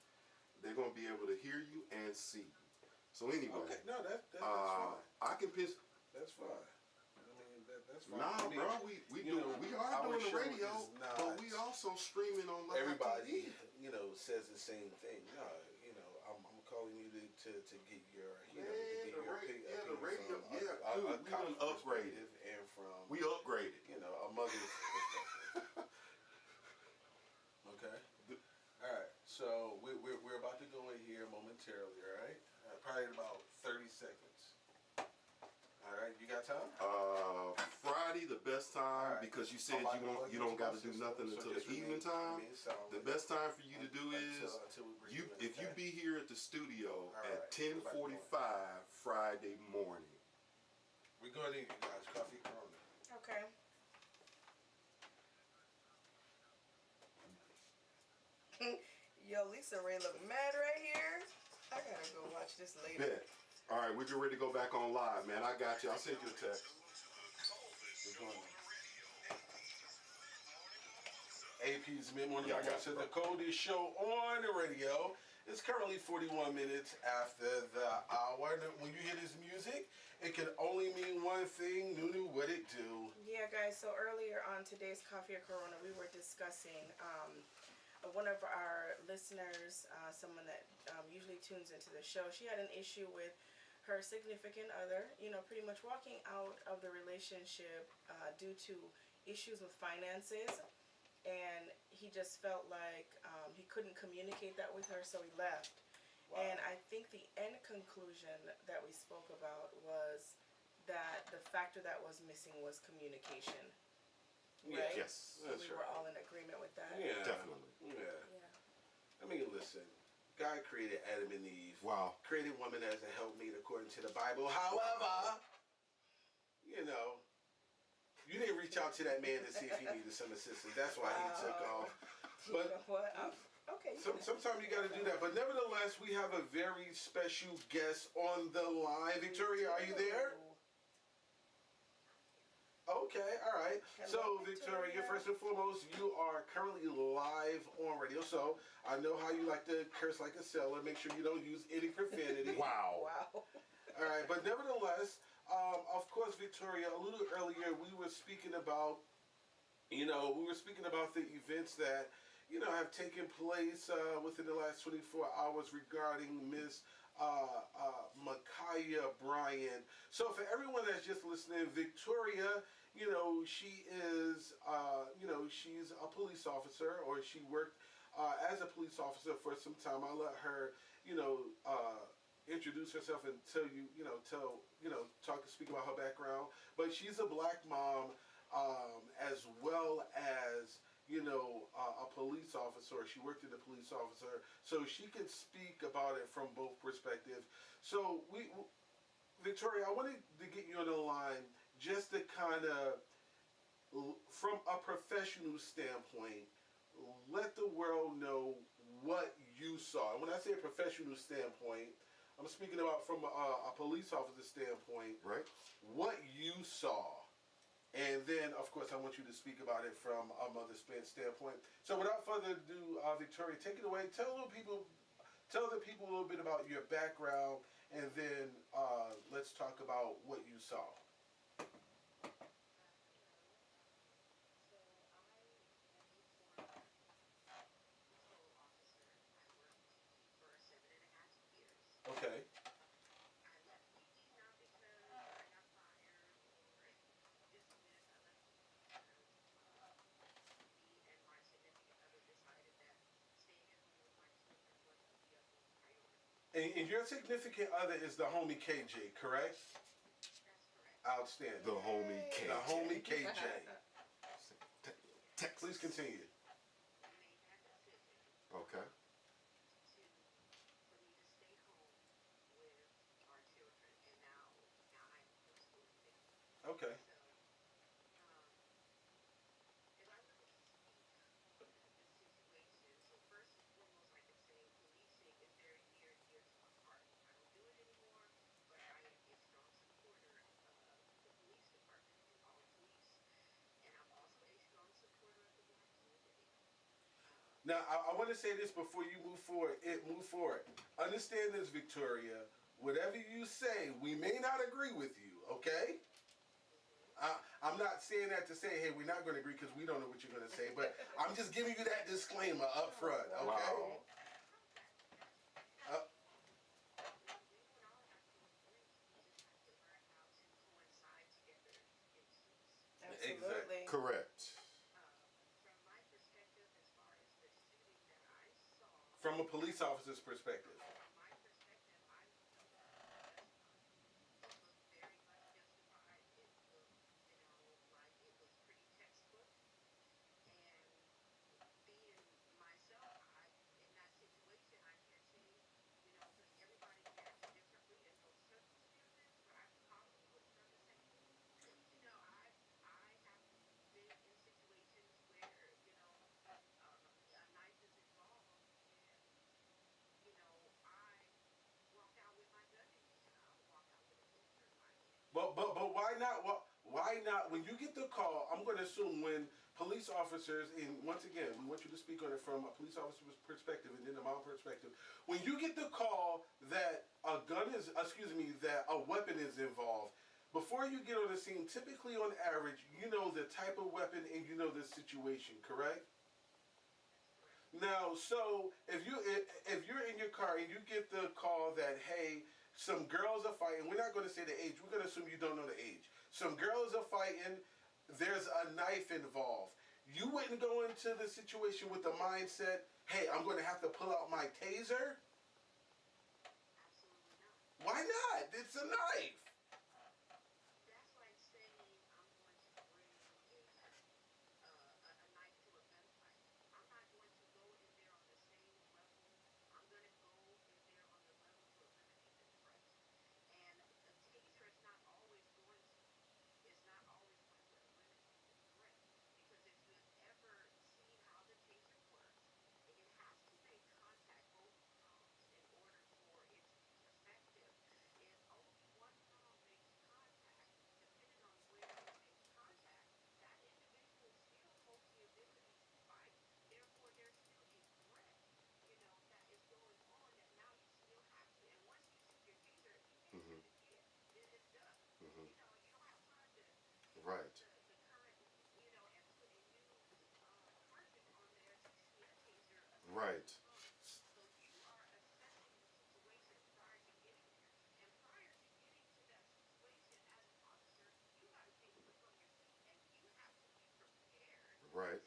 They're gonna be able to hear you and see you. So anyway, Okay, no, that's fine. I can pitch. That's fine. I mean, that's fine. Nah, I mean, bro, we are our doing the show radio, is not- but we also streaming on live everybody, TV. says the same thing. No, I'm calling you to get your, Man, to get the your radio, opinion dude, from we done cop's upgraded. perspective and from We upgraded. a mother's perspective. Okay. All right. So we're about to go in here momentarily. All right. Probably in about 30 seconds. All right. You got time? Friday the best time, Alright. because you said I'm about to you don't got to plug do into my nothing system, until so the just evening time. remain The silent best time for you to do is until we bring you in, if you okay? be here at the studio at Alright. 10:45 Friday morning. We're going to eat, you guys. Coffee Corona. Okay. Yo, Lisa Ray look mad right here. I gotta go watch this later. Bet. All right, we're ready to go back on live, man. I got you. I'll send you a text. We're going APz Mid-Morning Yeah, I got Mimosa, you, the coldest show on the radio. It's currently 41 minutes after the hour. And when you hear this music, it can only mean one thing. Nunu, what it do? Yeah, guys, so earlier on today's Coffee or Corona, we were discussing one of our listeners, someone that usually tunes into the show. She had an issue with her significant other, pretty much walking out of the relationship due to issues with finances. And he just felt like he couldn't communicate that with her, so he left. Wow. And I think the end conclusion that we spoke about was that the factor that was missing was communication. Right? Yes, So we were all in agreement with that. Yeah. definitely. Yeah. Yeah. I mean, listen. God created Adam and Eve. Wow. Created woman as a helpmeet according to the Bible. However, you didn't reach out to that man to see if he needed some assistance. That's why he took off. You But know what? Okay. sometimes you got to do that. But nevertheless, we have a very special guest on the line. Victoria, are you there? Okay, all right. Hello, So, Victoria, Victoria. first and foremost, you are currently live on radio. So, I know how you like to curse like a sailor. Make sure you don't use any profanity. Wow. Wow. All right, but nevertheless, of course, Victoria, a little earlier we were speaking about, the events that, have taken place within the last 24 hours regarding Miss Ma'Khia Bryant. So for everyone that's just listening, Victoria, she is, she's a police officer, or she worked as a police officer for some time. I let her, introduce herself and speak about her background. But she's a black mom, as well as a police officer. She worked as a police officer, so she could speak about it from both perspectives. So Victoria, I wanted to get you on the line just to kind of, from a professional standpoint, let the world know what you saw. And when I say a professional standpoint, I'm speaking about from a police officer standpoint, right? What you saw. And then, of course, I want you to speak about it from a mother's standpoint. So without further ado, Victoria, take it away. Tell the people a little bit about your background, and then let's talk about what you saw. Okay. And your significant other is the homie KJ, correct? Outstanding. The homie KJ. The homie KJ. Please continue. Okay. Okay. Now, I want to say this before you move forward. Move forward. Understand this, Victoria. Whatever you say, we may not agree with you, okay? I'm not saying that to say, hey, we're not going to agree because we don't know what you're going to say, but I'm just giving you that disclaimer up front, okay? Wow. Absolutely. Correct. From a police officer's perspective. But why not? Why not? When you get the call, I'm going to assume when police officers, and once again, we want you to speak on it from a police officer's perspective and then the mom perspective. When you get the call that that a weapon is involved, before you get on the scene, typically on average, you know the type of weapon and you know the situation, correct? Now, so if you're in your car and you get the call that, hey, some girls are fighting. We're not going to say the age. We're going to assume you don't know the age. Some girls are fighting. There's a knife involved. You wouldn't go into the situation with the mindset, hey, I'm going to have to pull out my taser? Why not? It's a knife. Right. Right. Right.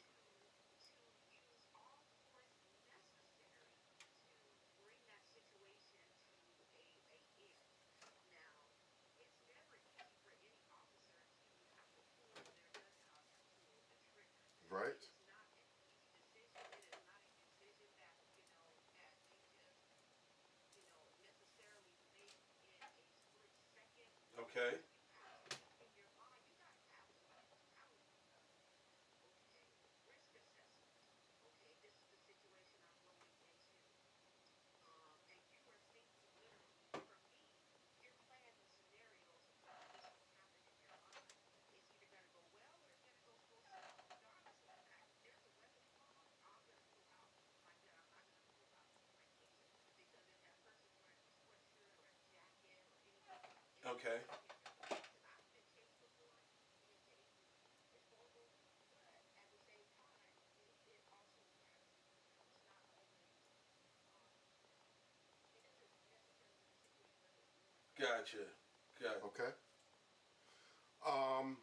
Okay. Okay. Gotcha. Gotcha. Okay. Um,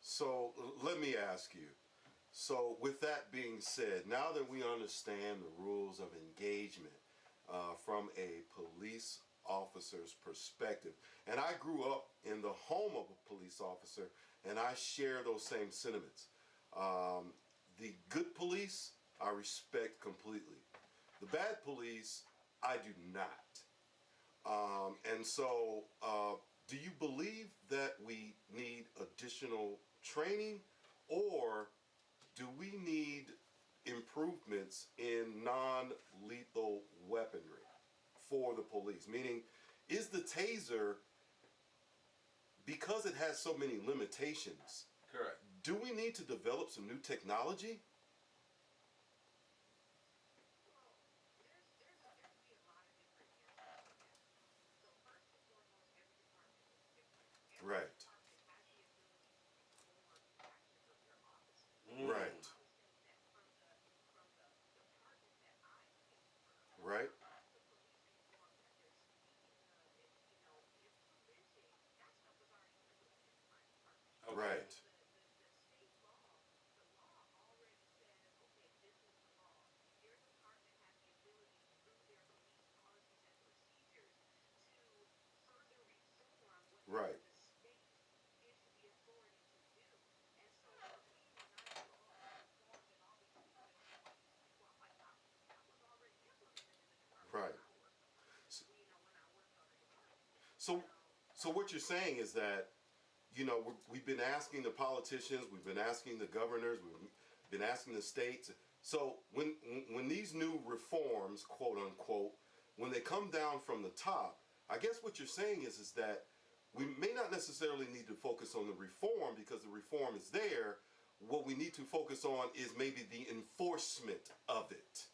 so let me ask you. So with that being said, now that we understand the rules of engagement from a police officer's perspective, and I grew up in the home of a police officer, and I share those same sentiments. The good police I respect completely. The bad police I do not. And so, do you believe that we need additional training, or do we need improvements in non-lethal weaponry for the police? Meaning, is the taser, because it has so many limitations, Correct. do we need to develop some new technology? Right. Mm. Right. Right. Okay. Right. Right. Right. So, so what you're saying is that, you know, we've been asking the politicians, we've been asking the governors, we've been asking the states. So when these new reforms, quote unquote, when they come down from the top, I guess what you're saying is that we may not necessarily need to focus on the reform because the reform is there. What we need to focus on is maybe the enforcement of it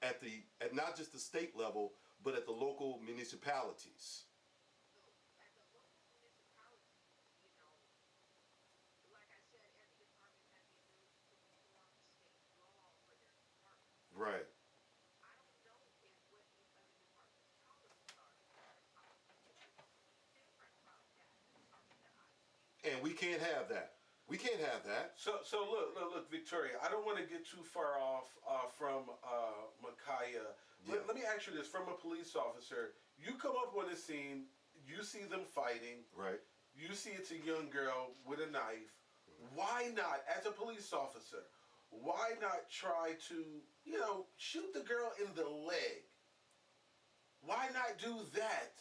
at not just the state level, but at the local municipalities. Right. And we can't have that. We can't have that. So look, Victoria. I don't want to get too far off from Micaiah. Yeah. Let me ask you this: from a police officer, you come up on the scene, you see them fighting, Right. you see it's a young girl with a knife. Why not, as a police officer, why not try to, shoot the girl in the leg? Why not do that?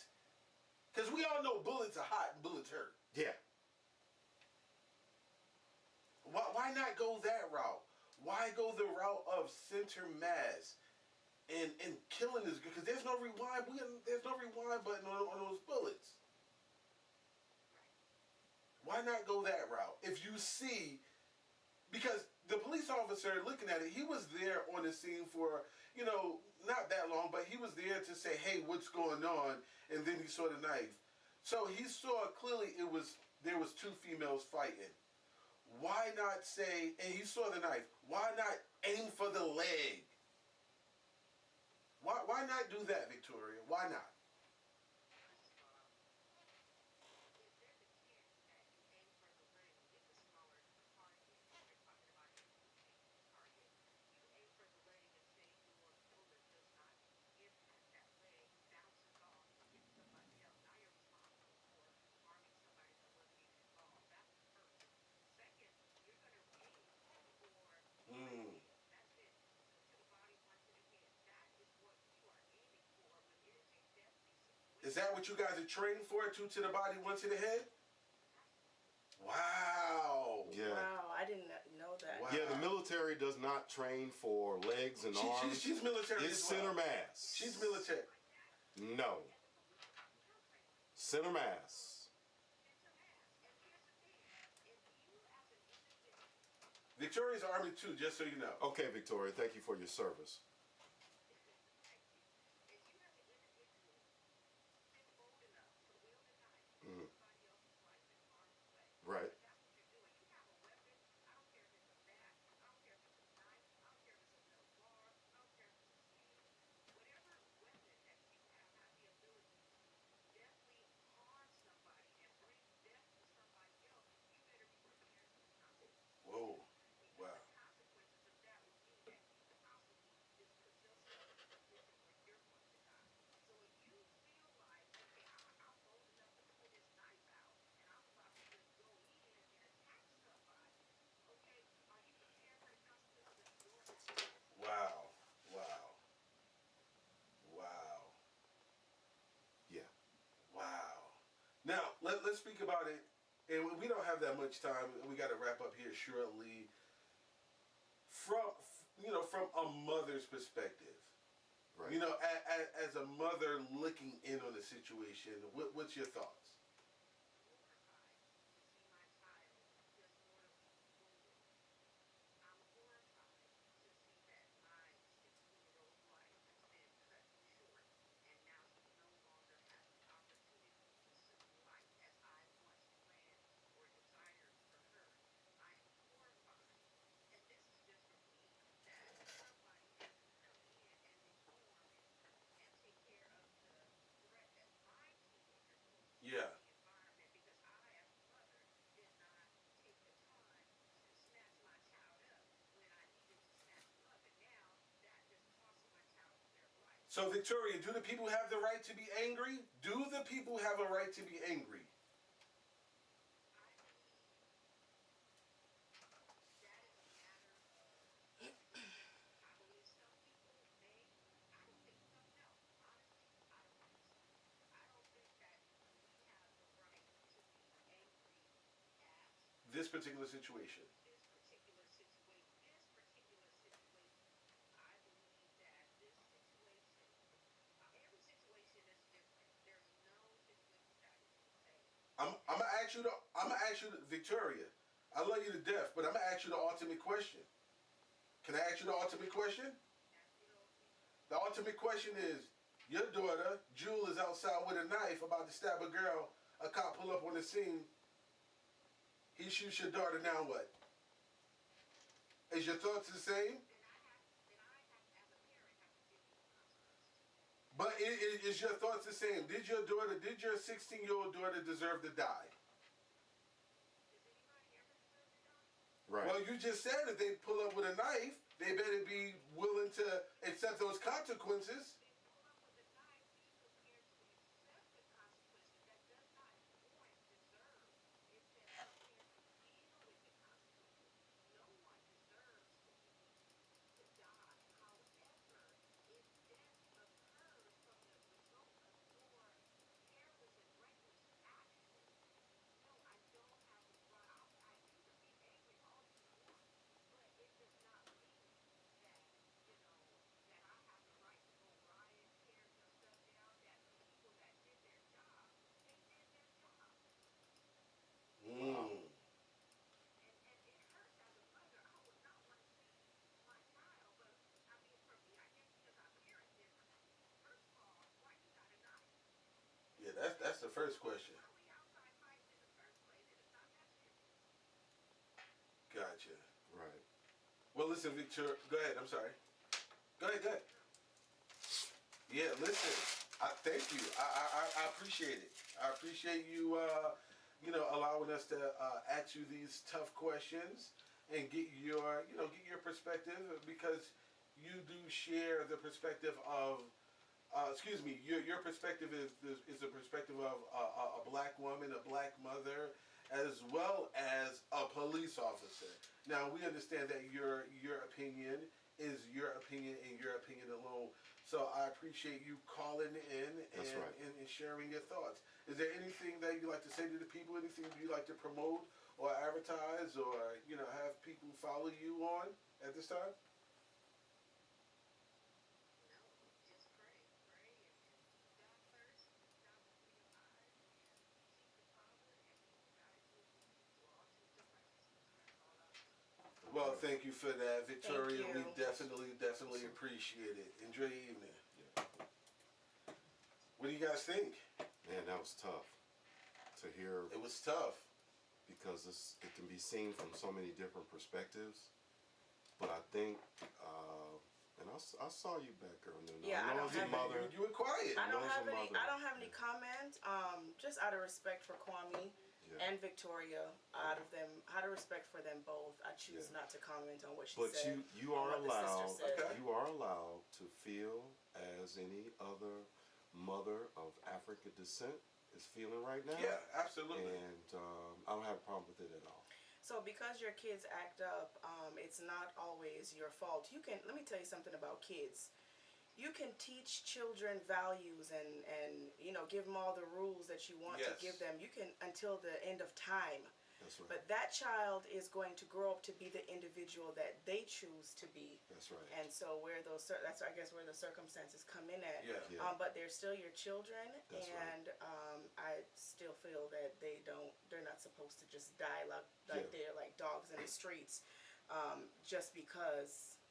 Because we all know bullets are hot and bullets hurt. Yeah. Why not go that route? Why go the route of center mass and killing this girl? Because there's no rewind. There's no rewind button on those bullets. Why not go that route? If you see, because the police officer looking at it, he was there on the scene for, not that long, but he was there to say, hey, what's going on? And then he saw the knife. So he saw clearly there was two females fighting. Why not say, and he saw the knife, why not aim for the leg? Why not do that, Victoria? Why not? Mm. Is that what you guys are trained for? 2 to the body, 1 to the head? Wow. Yeah. Wow, I didn't know that. Wow. Yeah, the military does not train for legs and arms. She's military It's as well. center mass. She's military. No. Center mass. Victoria's Army too, just so you know. Okay, Victoria, thank you for your service. Mm. Right. Whoa. Wow. Wow. Wow. Wow. Yeah. Wow. Now, let's speak about it. And we don't have that much time. We got to wrap up here shortly. From a mother's perspective, Right. you know, as a mother looking in on the situation, what's your thoughts? Yeah. So, Victoria, do the people have the right to be angry? Do the people have a right to be angry? This particular situation. I'm gonna ask you, Victoria. I love you to death, but I'm gonna ask you the ultimate question. Can I ask you the ultimate question? The ultimate question is: your daughter, Jewel, is outside with a knife about to stab a girl. A cop pull up on the scene. He shoots your daughter. Now what? Is your thoughts the same? But is your thoughts the same? Did your 16-year-old daughter deserve to die? Right. Well, you just said if they pull up with a knife, they better be willing to accept those consequences. Yeah, that's the first question. Gotcha. Right. Well, listen, Victor. Go ahead. I'm sorry. Go ahead. Yeah, listen. Thank you. I appreciate it. I appreciate you. Allowing us to ask you these tough questions and get your perspective, because you do share the perspective of. Your perspective is the perspective of a black woman, a black mother, as well as a police officer. Now, we understand that your opinion is your opinion and your opinion alone. So I appreciate you calling in That's right. and sharing your thoughts. Is there anything that you'd like to say to the people? Anything you'd like to promote or advertise, or have people follow you on at this time? Well, thank you for that, Victoria. Thank you. We definitely appreciate it. Enjoy your evening. Yeah. What do you guys think? Man, that was tough to hear. It was tough. Because it can be seen from so many different perspectives. But I think, and I saw you back, girl. Yeah, I don't have mother. You were quiet. I don't have any comment. Just out of respect for Kwame and Victoria, out of respect for them both, I choose not to comment on what she said. But you are allowed. Okay. You are allowed to feel as any other mother of African descent is feeling right now. Yeah, absolutely. And I don't have a problem with it at all. So because your kids act up, it's not always your fault. Let me tell you something about kids. You can teach children values and give them all the rules that you want to give them. You can until the end of time. That's right. But that child is going to grow up to be the individual that they choose to be. That's right. And so that's I guess where the circumstances come in at. Yeah. But they're still your children, That's and I still feel that they're not supposed to just die like they're like dogs in the streets, just because.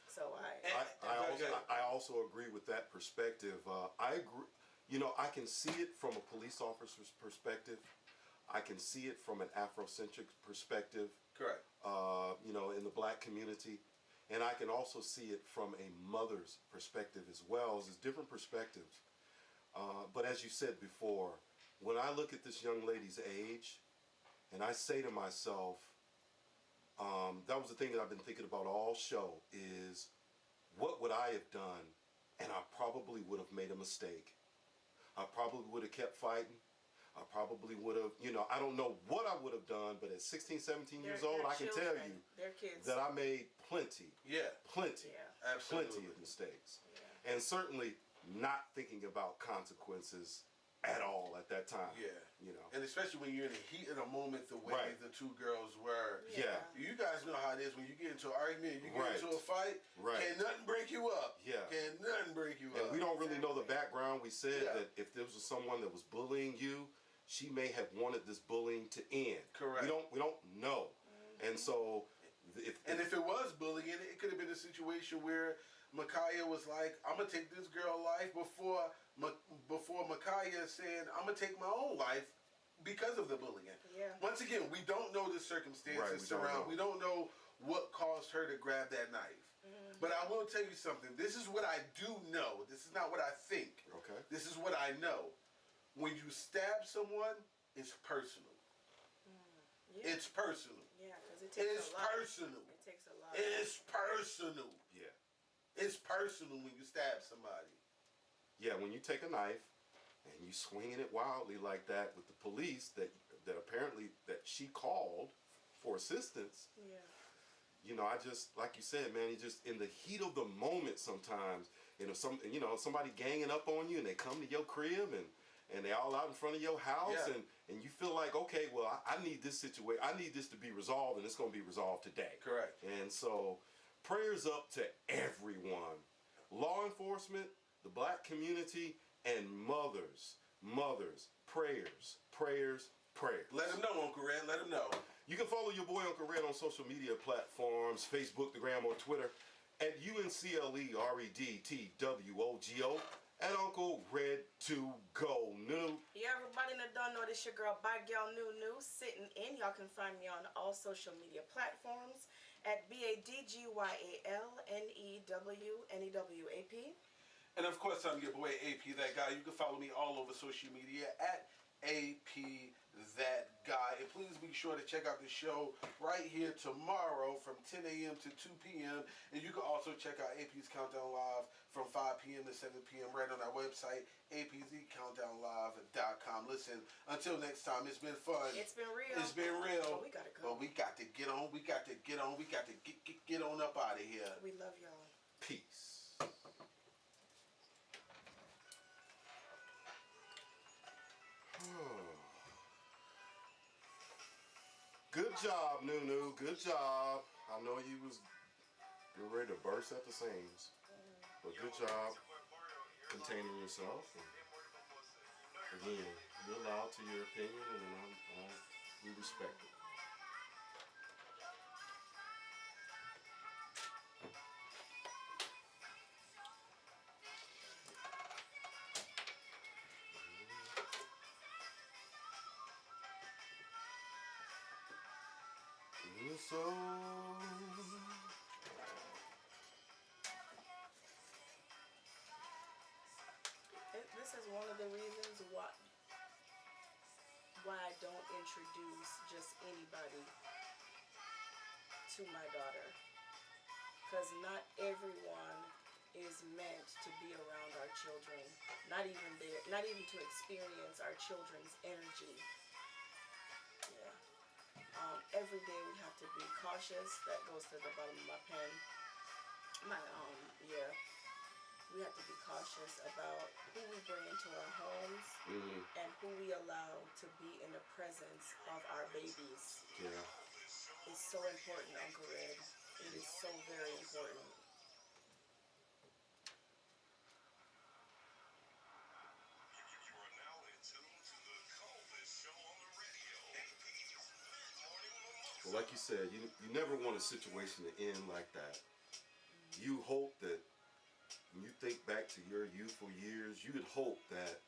So I also agree with that perspective. I agree. I can see it from a police officer's perspective. I can see it from an Afrocentric perspective. Correct. In the black community. And I can also see it from a mother's perspective as well. There's different perspectives. But as you said before, when I look at this young lady's age, and I say to myself, that was the thing that I've been thinking about all show, is what would I have done? And I probably would have made a mistake. I probably would have kept fighting. I probably would have, I don't know what I would have done, but at 16, 17 years old, I can tell you that I made plenty absolutely. of mistakes. Yeah. And certainly not thinking about consequences at all at that time. Yeah. And especially when you're in the heat of the moment, the way the two girls were. Yeah. You guys know how it is when you get into an argument, you get into a fight, can't nothing break you up. Yeah. Can't nothing break you up. And we don't really know the background. We said that if there was someone that was bullying you, she may have wanted this bullying to end. Correct. We don't know. And so if it was bullying, it could have been a situation where Micaiah was like, I'm gonna take this girl's life before Micaiah saying, I'm gonna take my own life because of the bullying. Yeah. Once again, we don't know the circumstances surrounding. We don't know what caused her to grab that knife. But I will tell you something. This is what I do know. This is not what I think. Okay. This is what I know. When you stab someone, it's personal. Yeah. It's personal. Yeah, because it takes a lot. Personal. It takes a lot. It's personal. Yeah. It's personal when you stab somebody. Yeah, when you take a knife and you swinging it wildly like that with the police that apparently that she called for assistance. Yeah. I just, like you said, man, you just in the heat of the moment sometimes, somebody ganging up on you and they come to your crib and they all out in front of your house and you feel like, okay, well, I need this situation. I need this to be resolved, and it's going to be resolved today. Correct. And so prayers up to everyone. Law enforcement, the black community, and mothers. Prayers. Let them know, Uncle Red. Let them know. You can follow your boy Uncle Red on social media platforms, Facebook, the Gram, or Twitter, at UNCLEREDTWOGO. And Uncle Red to go new. Yeah, everybody that don't know this your girl Bad Gal New sitting in. Y'all can find me on all social media platforms at BADGYALNEWNEWAP. And of course, I'm your boy AP That Guy. You can follow me all over social media at AP That Guy. And please be sure to check out the show right here tomorrow from 10 a.m. to 2 p.m. And you can also check out APz CountDown Live from 5 p.m. to 7 p.m. right on our website, APz CountDownLive.com. Listen, until next time, it's been fun. It's been real. It's been real. But we gotta go. But we got to get on. We got to get on. We got to get on up out of here. We love y'all. Peace. Good job, Nunu. Good job. I know you was getting ready to burst at the seams, but good job containing yourself. And again, you're allowed to your opinion, and we respect it. So this is one of the reasons why I don't introduce just anybody to my daughter, because not everyone is meant to be around our children, not even to experience our children's energy. Every day we have to be cautious. That goes to the bottom of my pen. We have to be cautious about who we bring into our homes and who we allow to be in the presence of our babies. Yeah. It's so important, Uncle Red. It is so very important. You are now in tune to the coldest show on the radio. APz Mid-Morning Mimosa. Well, like you said, you never want a situation to end like that. You hope that when you think back to your youthful years, you would hope that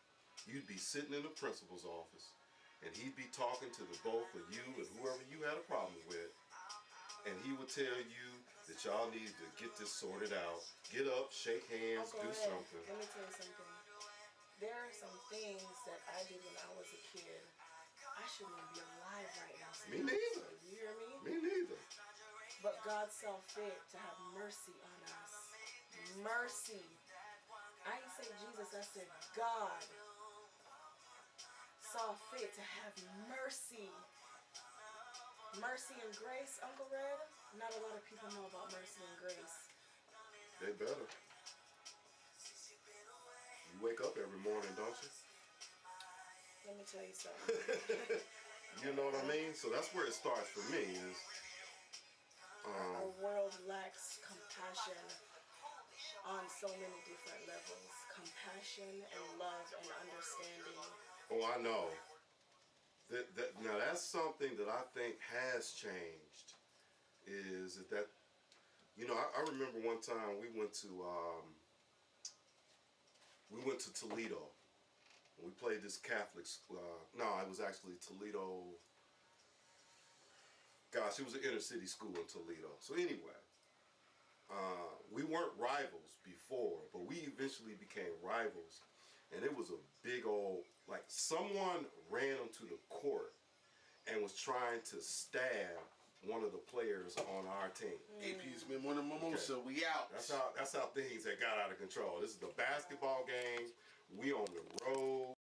you'd be sitting in the principal's office and he'd be talking to the both of you and whoever you had a problem with, and he would tell you that y'all need to get this sorted out. Get up, shake hands, do something. Let me tell you something. There are some things that I did when I was a kid. I shouldn't even be alive right now. Me neither. You hear me? Me neither. But God saw fit to have mercy on us. Mercy. I ain't say Jesus, I said God saw fit to have mercy. Mercy and grace, Uncle Red. Not a lot of people know about mercy and grace. They better. You wake up every morning, don't you? Let me tell you something. You know what I mean? So that's where it starts for me. Is our world lacks compassion on so many different levels. Compassion and love and understanding. oh, I know. Now that's something that I think has changed. Is that I remember one time we went to Toledo. We played this Catholic. No, it was actually Toledo. Gosh, it was an inner city school in Toledo. So anyway, we weren't rivals before, but we eventually became rivals. And it was a big old, like, someone ran onto the court and was trying to stab one of the players on our team. APz Mid-Morning Mimosa, we out. That's how things had got out of control. This is the basketball game. We on the road.